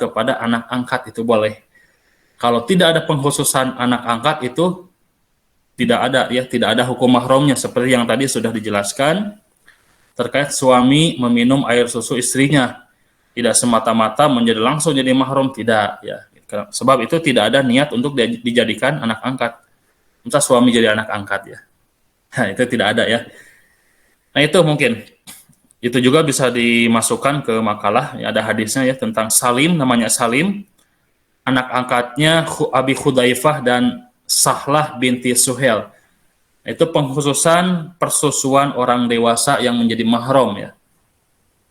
S1: kepada anak angkat itu boleh. Kalau tidak ada pengkhususan anak angkat itu tidak ada hukum mahramnya seperti yang tadi sudah dijelaskan terkait suami meminum air susu istrinya. Tidak semata-mata menjadi langsung jadi mahram, tidak ya. Sebab itu tidak ada niat untuk dijadikan anak angkat. Entah suami jadi anak angkat ya. Nah, itu tidak ada ya. Nah, itu mungkin. Itu juga bisa dimasukkan ke makalah. Ya, ada hadisnya ya tentang Salim, namanya Salim. Anak angkatnya Abi Hudzaifah dan Sahlah binti Suhel. Itu pengkhususan persusuan orang dewasa yang menjadi mahram ya.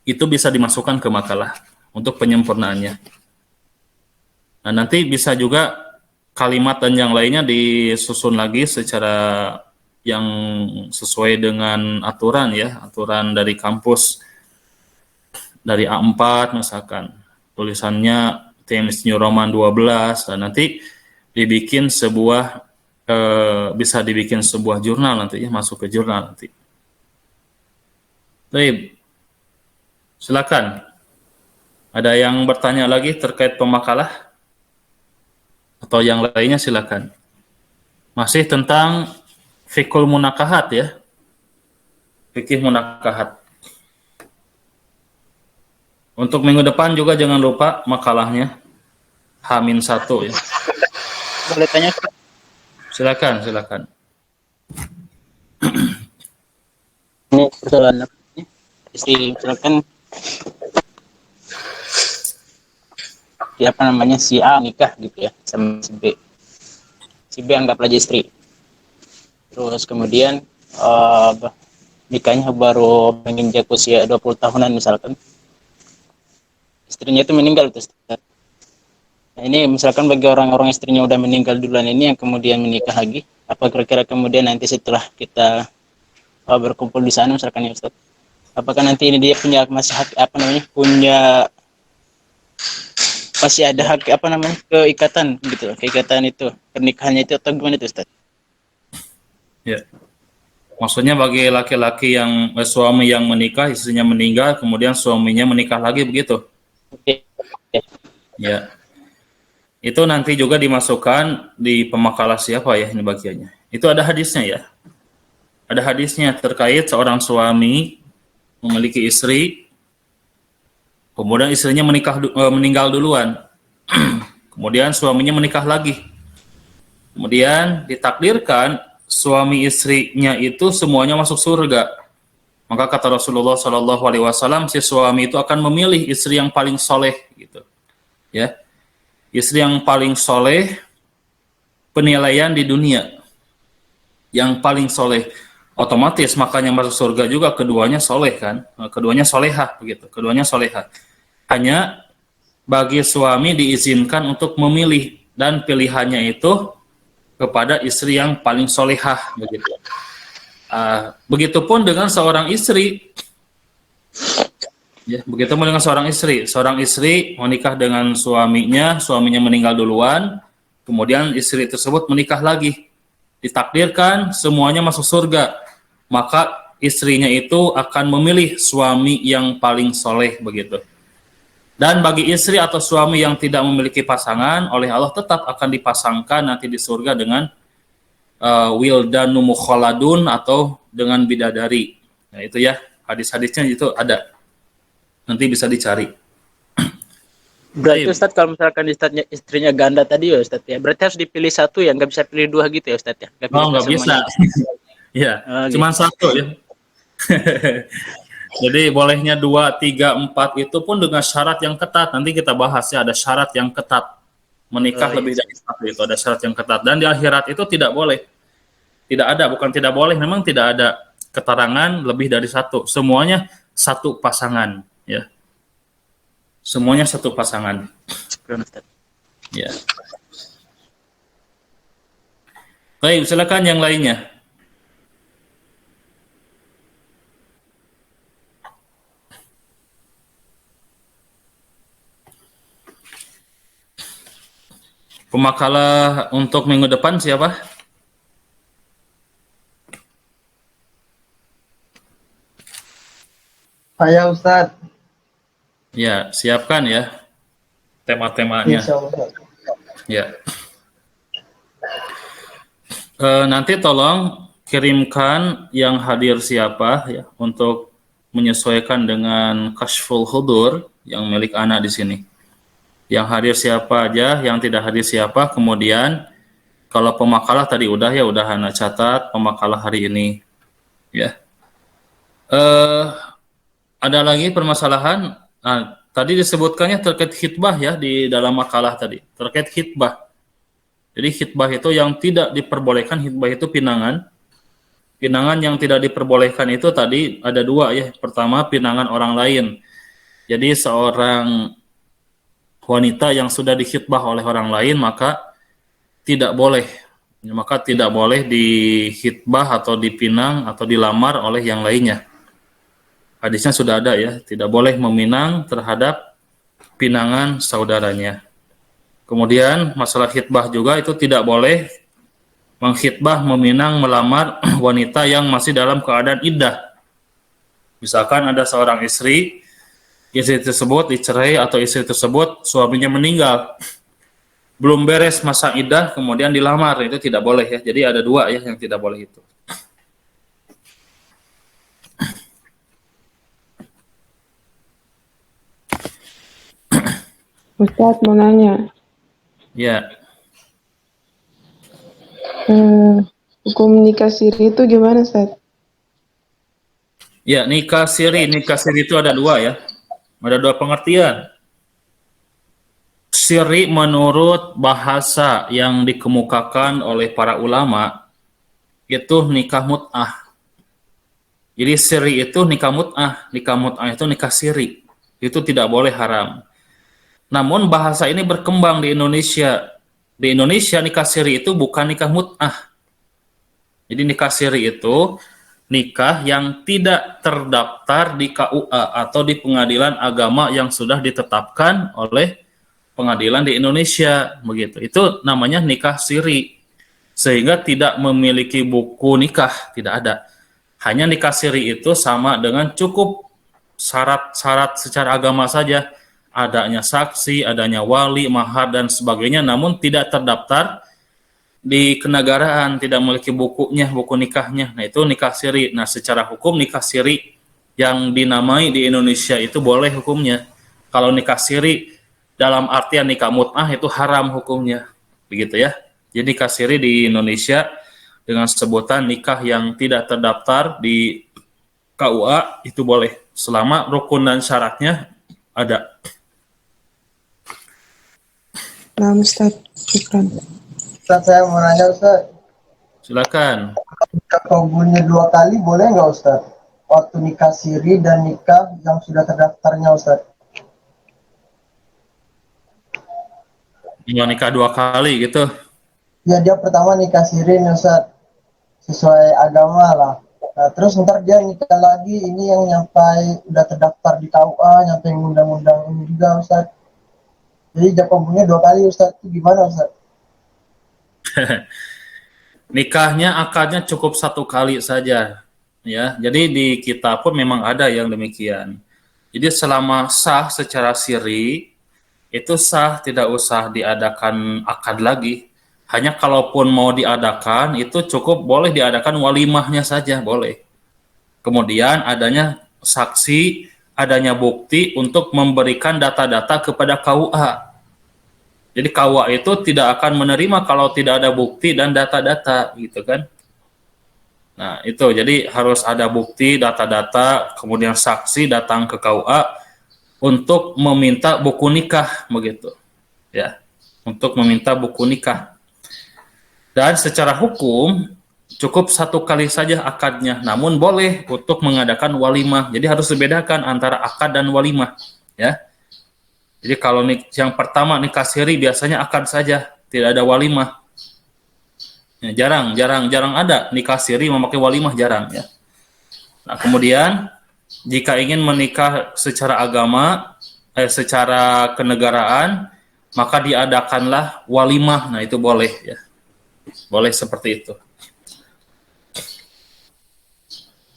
S1: Itu bisa dimasukkan ke makalah untuk penyempurnaannya. Nah, nanti bisa juga kalimat dan yang lainnya disusun lagi secara yang sesuai dengan aturan ya, aturan dari kampus, dari A4 misalkan, tulisannya Times New Roman 12, dan nanti dibikin sebuah, bisa dibikin sebuah jurnal nanti ya, masuk ke jurnal nanti. Baik, silakan. Ada yang bertanya lagi terkait pemakalah? Atau yang lainnya silakan. Masih tentang fikul munakahat ya. Fikih munakahat. Untuk minggu depan juga jangan lupa makalahnya H-1 ya.
S7: Boleh tanya?
S1: Silakan.
S7: Ini persoalan istri misalkan siapa namanya si A nikah gitu ya sama si B. Si B anggaplah jadi istri. Terus kemudian nikahnya baru menginjak usia 20 tahunan misalkan. Istrinya itu meninggal terus. Nah, ini misalkan bagi orang-orang istrinya udah meninggal duluan ini yang kemudian menikah lagi, apa kira-kira kemudian nanti setelah kita berkumpul di sana misalkan ya Ustaz, apakah nanti ini dia punya masih hak masih ada hak keikatan gitu, keikatan itu pernikahannya itu atau gimana itu Ustaz?
S1: Ya. Maksudnya bagi laki-laki yang suami yang menikah, istrinya meninggal, kemudian suaminya menikah lagi begitu?
S7: Oke.
S1: Ya. Itu nanti juga dimasukkan di pemakalah siapa ya ini bagiannya. Itu ada hadisnya ya. Ada hadisnya terkait seorang suami memiliki istri, kemudian istrinya meninggal duluan. Kemudian suaminya menikah lagi. Kemudian ditakdirkan suami istrinya itu semuanya masuk surga. Maka kata Rasulullah SAW, si suami itu akan memilih istri yang paling soleh gitu. Ya. Istri yang paling soleh, penilaian di dunia yang paling soleh, otomatis makanya masuk surga juga keduanya soleh kan, keduanya solehah begitu, keduanya solehah. Hanya bagi suami diizinkan untuk memilih dan pilihannya itu kepada istri yang paling solehah begitu. Begitupun dengan seorang istri. Ya, begitupun dengan seorang istri. Seorang istri menikah dengan suaminya meninggal duluan, Kemudian istri tersebut menikah lagi. Ditakdirkan semuanya masuk surga. Maka istrinya itu akan memilih suami yang paling soleh begitu. Dan bagi istri atau suami yang tidak memiliki pasangan, oleh Allah tetap akan dipasangkan nanti di surga dengan wildanu mukhaladun atau dengan bidadari. Nah itu ya, hadis-hadisnya itu ada. Nanti bisa dicari.
S7: Berarti
S1: Baik.
S7: Ustadz kalau misalkan istrinya ganda tadi ya Ustadz ya, berarti harus dipilih satu ya, nggak bisa pilih dua gitu ya Ustadz ya?
S1: Oh, nggak bisa. Ya, cuman
S7: gitu.
S1: satu ya. Jadi bolehnya 2, 3, 4 itu pun dengan syarat yang ketat. Nanti kita bahas ya, ada syarat yang ketat. Menikah lebih dari satu itu ada syarat yang ketat. Dan di akhirat itu tidak boleh. Tidak ada, bukan tidak boleh, memang tidak ada keterangan lebih dari satu. Semuanya satu pasangan ya. Semuanya satu pasangan. Ya. Baik, silakan yang lainnya. Pemakalah untuk minggu depan siapa?
S8: Saya Ustadz.
S1: Ya, siapkan ya tema-temanya.
S8: Insya Allah.
S1: Ya. Nanti tolong kirimkan yang hadir siapa ya untuk menyesuaikan dengan Kashful Hudur yang milik anak di sini. Yang hadir siapa aja, yang tidak hadir siapa. Kemudian kalau pemakalah tadi udah ya, udah anak catat pemakalah hari ini. Ya. Ada lagi permasalahan. Nah, tadi disebutkannya terkait khitbah ya di dalam makalah tadi, terkait khitbah. Jadi khitbah itu yang tidak diperbolehkan, khitbah itu pinangan. Pinangan yang tidak diperbolehkan itu tadi ada dua ya. Pertama, pinangan orang lain. Jadi seorang wanita yang sudah dikhitbah oleh orang lain maka tidak boleh. Maka tidak boleh dikhitbah atau dipinang atau dilamar oleh yang lainnya. Hadisnya sudah ada ya, tidak boleh meminang terhadap pinangan saudaranya. Kemudian masalah khitbah juga itu tidak boleh mengkhitbah, meminang, melamar wanita yang masih dalam keadaan iddah. Misalkan ada seorang istri tersebut dicerai atau istri tersebut suaminya meninggal, belum beres masa iddah kemudian dilamar, itu tidak boleh ya. Jadi ada dua ya yang tidak boleh itu.
S9: Ustadz mau nanya,
S1: Ya.
S9: hukum nikah siri itu gimana Ustadz?
S1: Ya, nikah siri itu ada dua ya. Ada dua pengertian. Siri menurut bahasa yang dikemukakan oleh para ulama itu nikah mut'ah. Jadi siri itu nikah mut'ah itu nikah siri. Itu tidak boleh haram. Namun bahasa ini berkembang di Indonesia. Di Indonesia nikah siri itu bukan nikah mut'ah. Jadi nikah siri itu nikah yang tidak terdaftar di KUA atau di pengadilan agama yang sudah ditetapkan oleh pengadilan di Indonesia, begitu. Itu namanya nikah siri. Sehingga tidak memiliki buku nikah, tidak ada. Hanya nikah siri itu sama dengan cukup syarat-syarat secara agama saja. Adanya saksi, adanya wali, mahar dan sebagainya, namun tidak terdaftar di kenegaraan, tidak memiliki bukunya, buku nikahnya. Nah, itu nikah siri. Nah, secara hukum nikah siri yang dinamai di Indonesia itu boleh hukumnya. Kalau nikah siri dalam artian nikah mut'ah itu haram hukumnya. Begitu ya. Jadi nikah siri di Indonesia dengan sebutan nikah yang tidak terdaftar di KUA itu boleh selama rukun dan syaratnya ada.
S9: Nah Ustadz, syukran.
S8: Ustadz, saya mau nanya Ustadz.
S1: Silakan.
S8: Nikah kabulnya 2 kali boleh nggak Ustadz? Waktu nikah siri dan nikah yang sudah terdaftarnya Ustadz.
S1: Ya, nikah 2 kali gitu.
S8: Ya, dia pertama nikah siri nih Ustadz. Sesuai agama lah. Nah, terus ntar dia nikah lagi, ini yang nyampai udah terdaftar di KUA, nyampe undang-undang ini juga Ustadz. Jadi nikah kabulnya 2 kali Ustadz. Itu gimana Ustadz?
S1: Nikahnya akadnya cukup 1 kali saja, ya. Jadi di kita pun memang ada yang demikian. Jadi selama sah secara siri, itu sah, tidak usah diadakan akad lagi. Hanya kalaupun mau diadakan, itu cukup boleh diadakan walimahnya saja, boleh. Kemudian adanya saksi, adanya bukti untuk memberikan data-data kepada KUA. Jadi KUA itu tidak akan menerima kalau tidak ada bukti dan data-data, gitu kan. Nah, itu jadi harus ada bukti, data-data, kemudian saksi datang ke KUA untuk meminta buku nikah, begitu. Ya, untuk meminta buku nikah. Dan secara hukum cukup 1 kali saja akadnya, namun boleh untuk mengadakan walimah. Jadi harus dibedakan antara akad dan walimah, ya. Jadi kalau yang pertama nikah siri biasanya akad saja, tidak ada walimah. Ya, jarang ada nikah siri memakai walimah, jarang, ya. Nah, kemudian jika ingin menikah secara agama, secara kenegaraan, maka diadakanlah walimah. Nah, itu boleh, ya. Boleh seperti itu.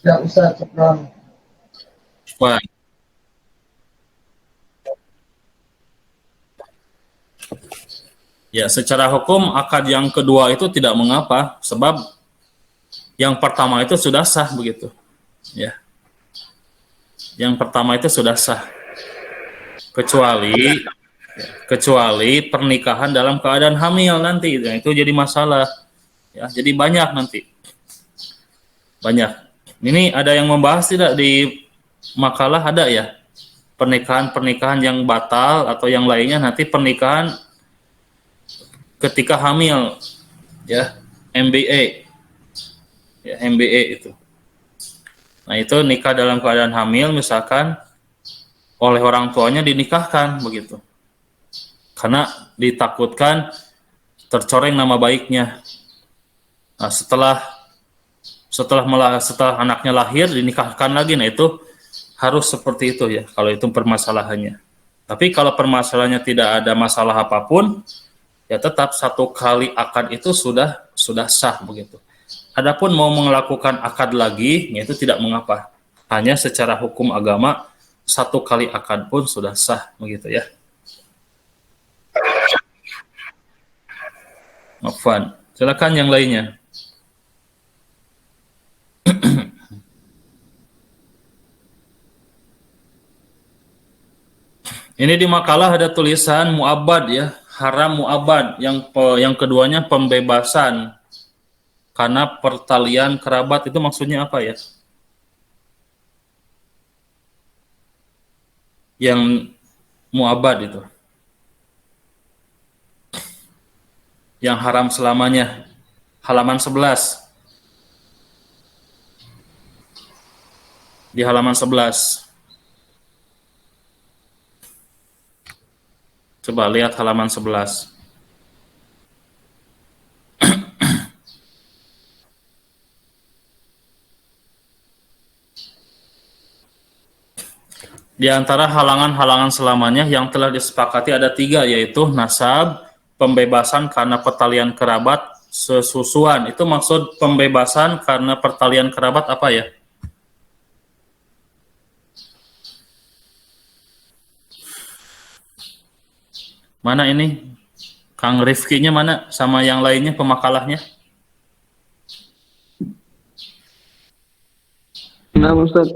S8: Ya Ustaz, syukran.
S1: Wah. Ya, secara hukum akad yang kedua itu tidak mengapa, sebab yang pertama itu sudah sah, begitu. Ya. Yang pertama itu sudah sah. Kecuali pernikahan dalam keadaan hamil nanti, ya, itu jadi masalah. Ya, jadi banyak nanti. Banyak. Ini ada yang membahas tidak di makalah, ada ya? Pernikahan yang batal atau yang lainnya, nanti pernikahan ketika hamil, ya, MBA. Ya, MBA itu. Nah, itu nikah dalam keadaan hamil misalkan oleh orang tuanya dinikahkan, begitu. Karena ditakutkan tercoreng nama baiknya. Nah, setelah anaknya lahir dinikahkan lagi, nah itu harus seperti itu, ya, kalau itu permasalahannya. Tapi kalau permasalahannya tidak ada masalah apapun, ya tetap 1 kali akad itu sudah sah, begitu. Adapun mau melakukan akad lagi, ya itu tidak mengapa. Hanya secara hukum agama 1 kali akad pun sudah sah, begitu, ya. Afwan. Silakan yang lainnya. Ini di makalah ada tulisan mu'abbad, ya, haram mu'abbad. Yang keduanya pembebasan karena pertalian kerabat. Itu maksudnya apa, ya? Yang mu'abbad itu, yang haram selamanya. Halaman 11. Di halaman 11. Coba lihat halaman 11. Di antara halangan-halangan selamanya yang telah disepakati ada 3, yaitu nasab, pembebasan karena pertalian kerabat, sesusuan. Itu maksud pembebasan karena pertalian kerabat apa, ya? Mana ini? Kang Rifki-nya mana? Sama yang lainnya pemakalahnya?
S4: Nah, Ustaz.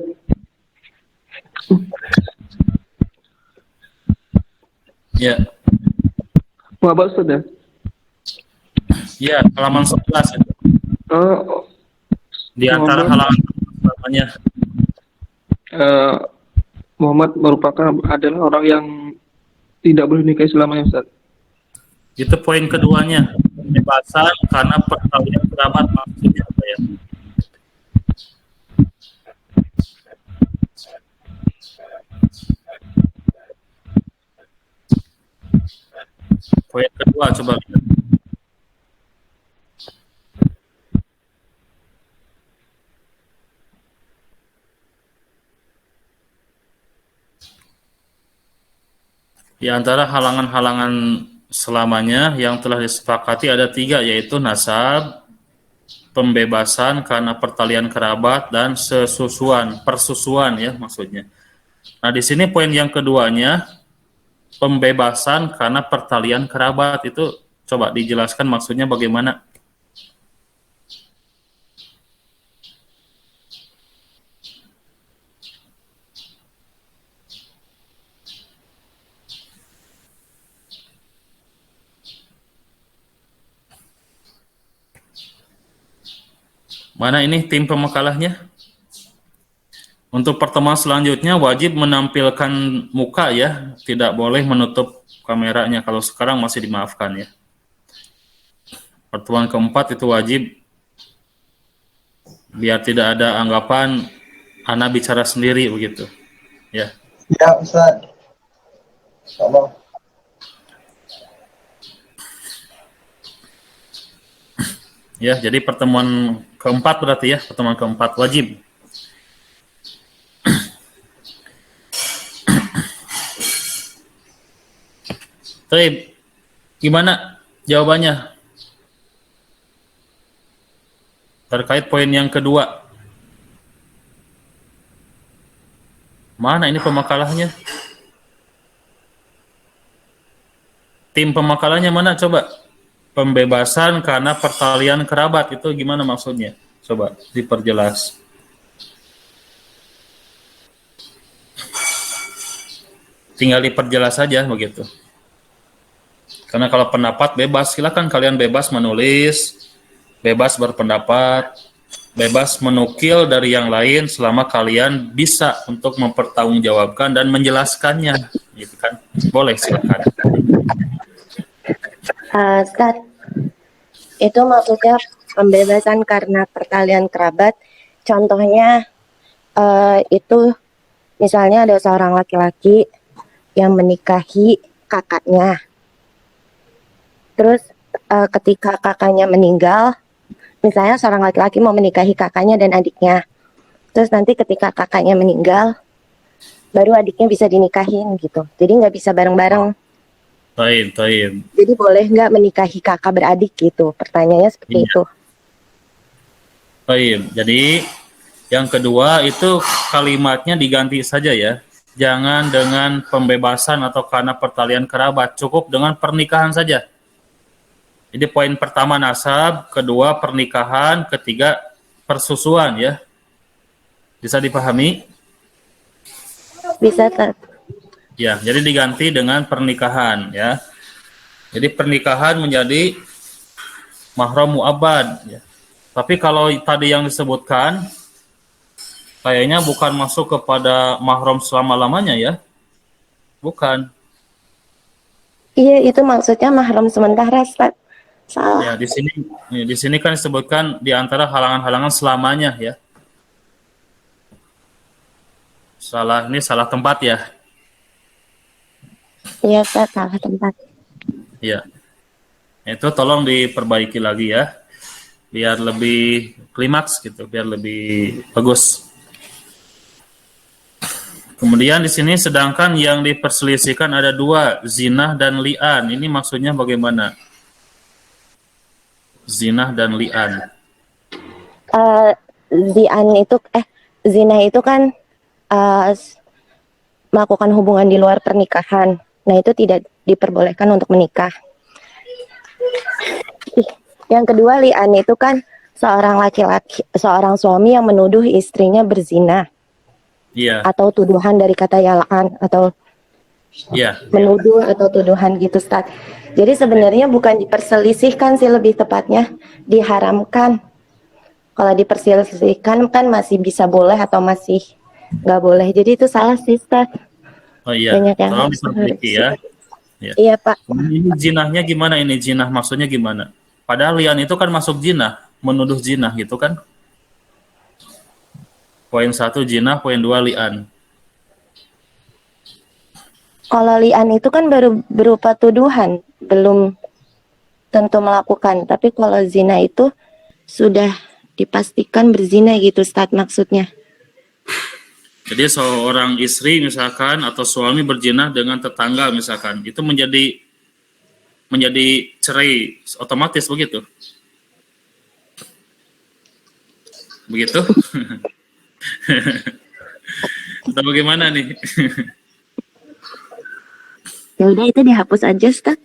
S1: Ya.
S4: Apa Ustaz ya?
S1: Ya, halaman 11 itu.
S4: Oh,
S1: Di antara halangan selamanya.
S4: Muhammad merupakan adalah orang yang tidak boleh nikah selamanya, Ustaz.
S1: Itu poin keduanya. Pembebasan karena pertalian kerabat, maksudnya apa, ya? Poin kedua, coba lihat. Di antara halangan-halangan selamanya yang telah disepakati ada 3, yaitu nasab, pembebasan karena pertalian kerabat, dan persusuan ya maksudnya. Nah di sini poin yang keduanya, pembebasan karena pertalian kerabat, itu coba dijelaskan maksudnya bagaimana? Mana ini tim pemakalahnya? Untuk pertemuan selanjutnya wajib menampilkan muka ya, tidak boleh menutup kameranya. Kalau sekarang masih dimaafkan ya. Pertemuan keempat itu wajib, biar tidak ada anggapan ana bicara sendiri begitu. Ya.
S8: Ya, Ustaz. Tolong.
S1: Ya, jadi pertemuan keempat berarti ya, pertemuan keempat wajib. Baik, gimana jawabannya terkait poin yang kedua? Mana ini pemakalahnya? Tim pemakalahnya mana coba? Pembebasan karena pertalian kerabat itu gimana maksudnya? Coba diperjelas. Tinggal diperjelas saja begitu. Karena kalau pendapat bebas, silakan kalian bebas menulis, bebas berpendapat, bebas menukil dari yang lain selama kalian bisa untuk mempertanggungjawabkan dan menjelaskannya, gitu kan? Boleh, silakan.
S10: Ustaz, itu maksudnya pembebasan karena pertalian kerabat. Contohnya itu misalnya ada seorang laki-laki yang menikahi kakaknya. Terus ketika kakaknya meninggal, misalnya seorang laki-laki mau menikahi kakaknya dan adiknya. Terus nanti ketika kakaknya meninggal, baru adiknya bisa dinikahin gitu. Jadi nggak bisa bareng-bareng.
S1: Baik.
S10: Jadi boleh nggak menikahi kakak beradik gitu? Pertanyaannya seperti itu.
S1: Baik, jadi yang kedua itu kalimatnya diganti saja ya. Jangan dengan pembebasan atau karena pertalian kerabat, cukup dengan pernikahan saja. Jadi poin pertama nasab, kedua pernikahan, ketiga persusuan ya. Bisa dipahami?
S10: Bisa, Ustaz.
S1: Ya, jadi diganti dengan pernikahan ya. Jadi pernikahan menjadi mahram mu'abbad ya. Tapi kalau tadi yang disebutkan kayaknya bukan masuk kepada mahram selama-lamanya ya. Bukan.
S10: Iya, itu maksudnya mahram sementara, Ustaz. Salah.
S1: Ya, di sini kan disebutkan di antara halangan-halangan selamanya ya. Salah tempat ya.
S10: Iya, Ustaz, salah tempat.
S1: Ya. Itu tolong diperbaiki lagi ya. Biar lebih klimaks gitu, biar lebih bagus. Kemudian di sini sedangkan yang diperselisihkan ada 2, zinah dan li'an. Ini maksudnya bagaimana? Zinah dan li'an.
S10: Zina itu kan melakukan hubungan di luar pernikahan. Nah, itu tidak diperbolehkan untuk menikah. Yang kedua, li'an itu kan seorang suami yang menuduh istrinya berzina.
S1: Iya.
S10: Atau tuduhan dari kata yal'an atau menuduh atau tuduhan gitu, Ustaz. Jadi sebenarnya bukan diperselisihkan sih, lebih tepatnya diharamkan. Kalau diperselisihkan kan masih bisa boleh atau masih nggak boleh. Jadi itu salah sih, Ustaz.
S1: Oh iya,
S10: Banyak yang
S1: tolong diperbaiki ya.
S10: Iya, Pak.
S1: Ini zinahnya gimana ini? Zinah maksudnya gimana? Padahal lian itu kan masuk zinah, menuduh zinah gitu kan? Poin 1 zinah, poin 2 lian.
S10: Kalau li'an itu kan baru berupa tuduhan, belum tentu melakukan. Tapi kalau zina itu sudah dipastikan berzina gitu, Ustaz, maksudnya.
S1: Jadi seorang istri misalkan atau suami berzina dengan tetangga misalkan, itu menjadi menjadi cerai otomatis begitu. Begitu? Atau bagaimana nih?
S10: Ya udah itu dihapus aja, Ustaz.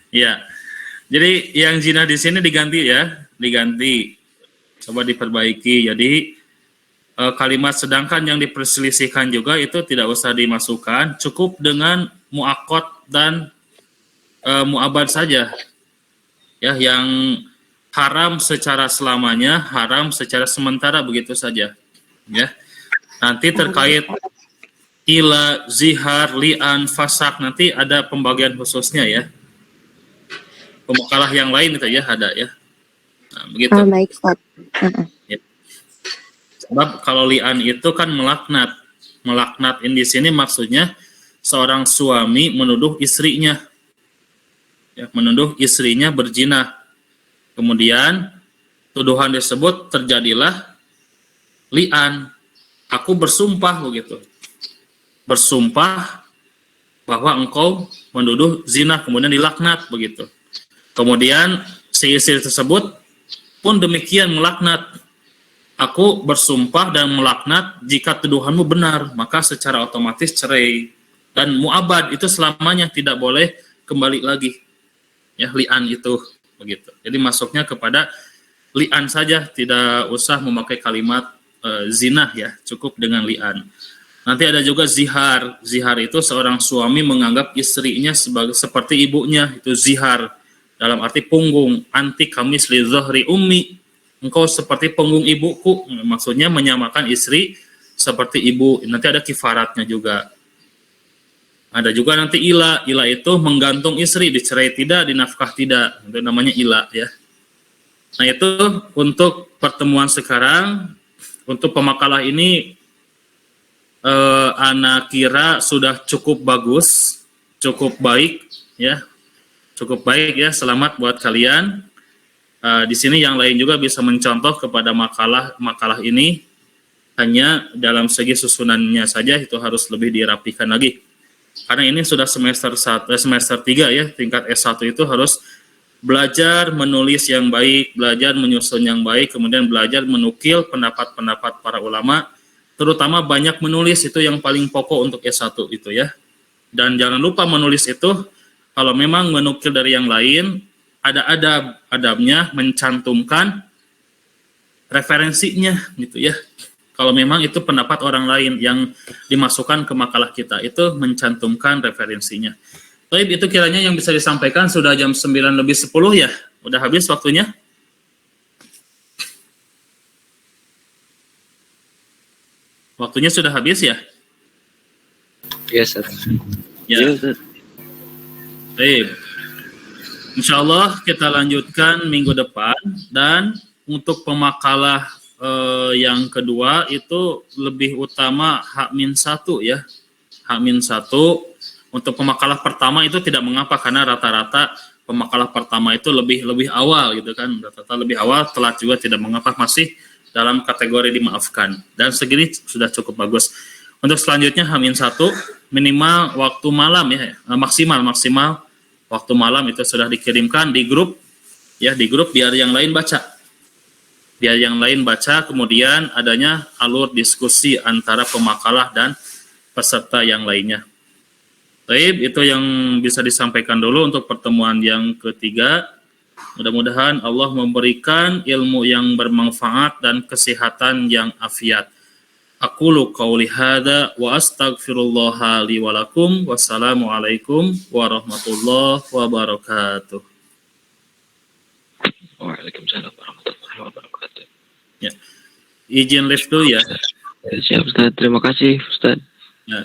S1: Ya. Jadi yang zina di sini diganti ya, diganti. Coba diperbaiki. Jadi kalimat sedangkan yang diperselisihkan juga itu tidak usah dimasukkan, cukup dengan mu'aqqad dan mu'abad saja. Ya, yang haram secara selamanya, haram secara sementara begitu saja. Ya. Nanti terkait ila, zihar, li'an, fasak nanti ada pembagian khususnya ya. Pemakalah yang lain itu ya ada ya. Nah, begitu.
S10: Baik, Ustaz.
S1: Ya. Sebab kalau li'an itu kan melaknat. Melaknat di sini maksudnya seorang suami menuduh istrinya. Ya, menuduh istrinya berzina. Kemudian tuduhan tersebut terjadilah li'an. Aku bersumpah begitu. Bersumpah bahwa engkau menuduh zina, kemudian dilaknat begitu. Kemudian si istri tersebut pun demikian melaknat. Aku bersumpah dan melaknat jika tuduhanmu benar, maka secara otomatis cerai. Dan mu'abad itu selamanya tidak boleh kembali lagi. Ya, li'an itu begitu. Jadi masuknya kepada li'an saja, tidak usah memakai kalimat zina ya, cukup dengan li'an. Nanti ada juga zihar. Zihar itu seorang suami menganggap istrinya seperti ibunya, itu zihar. Dalam arti punggung, anti kamis li zahri ummi. Engkau seperti punggung ibuku, maksudnya menyamakan istri seperti ibu. Nanti ada kifaratnya juga. Ada juga nanti ila. Ila itu menggantung istri, dicerai tidak, dinafkah tidak. Itu namanya ila ya. Nah itu untuk pertemuan sekarang. Untuk pemakalah ini Ana kira sudah cukup bagus, cukup baik ya. Cukup baik ya, selamat buat kalian. Di sini yang lain juga bisa mencontoh kepada makalah ini, hanya dalam segi susunannya saja itu harus lebih dirapikan lagi. Karena ini sudah semester 3 ya, tingkat S1 itu harus belajar menulis yang baik, belajar menyusun yang baik, kemudian belajar menukil pendapat-pendapat para ulama, terutama banyak menulis, itu yang paling pokok untuk S1 itu ya. Dan jangan lupa menulis itu, kalau memang menukil dari yang lain, ada adabnya mencantumkan referensinya gitu ya. Kalau memang itu pendapat orang lain yang dimasukkan ke makalah kita, itu mencantumkan referensinya. Tapi itu kiranya yang bisa disampaikan, sudah jam 9:10 ya. Udah habis waktunya. Waktunya sudah habis ya?
S2: Yes, Sir.
S1: Ya. Baik. Insya Allah kita lanjutkan minggu depan, dan untuk pemakalah yang kedua itu lebih utama H-1 ya. H-1 untuk pemakalah pertama itu tidak mengapa, karena rata-rata pemakalah pertama itu lebih awal gitu kan. Rata-rata lebih awal, telat juga tidak mengapa, masih dalam kategori dimaafkan. Dan segini sudah cukup bagus. Untuk selanjutnya H-1 minimal waktu malam ya, maksimal waktu malam itu sudah dikirimkan di grup ya, di grup biar yang lain baca. Biar yang lain baca, kemudian adanya alur diskusi antara pemakalah dan peserta yang lainnya. Baik, itu yang bisa disampaikan dulu untuk pertemuan yang ketiga. Mudah-mudahan Allah memberikan ilmu yang bermanfaat dan kesehatan yang afiat. Aqulu qawli hadza wa astaghfirullah li wa lakum. Wassalamualaikum warahmatullahi wabarakatuh.
S2: Waalaikumsalam warahmatullahi wabarakatuh.
S1: Ya. Izin live dulu ya.
S2: Siap, Ustaz. Terima kasih, Ustaz.
S1: Ya.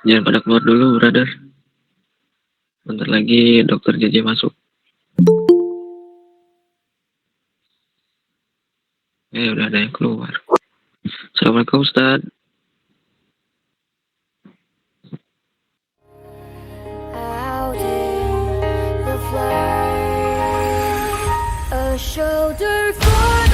S3: Jangan pada keluar dulu, brother. Bentar lagi dokter JJ masuk. Udah ada yang keluar. Assalamualaikum, Ustaz.
S11: Out in the flood, a shoulder for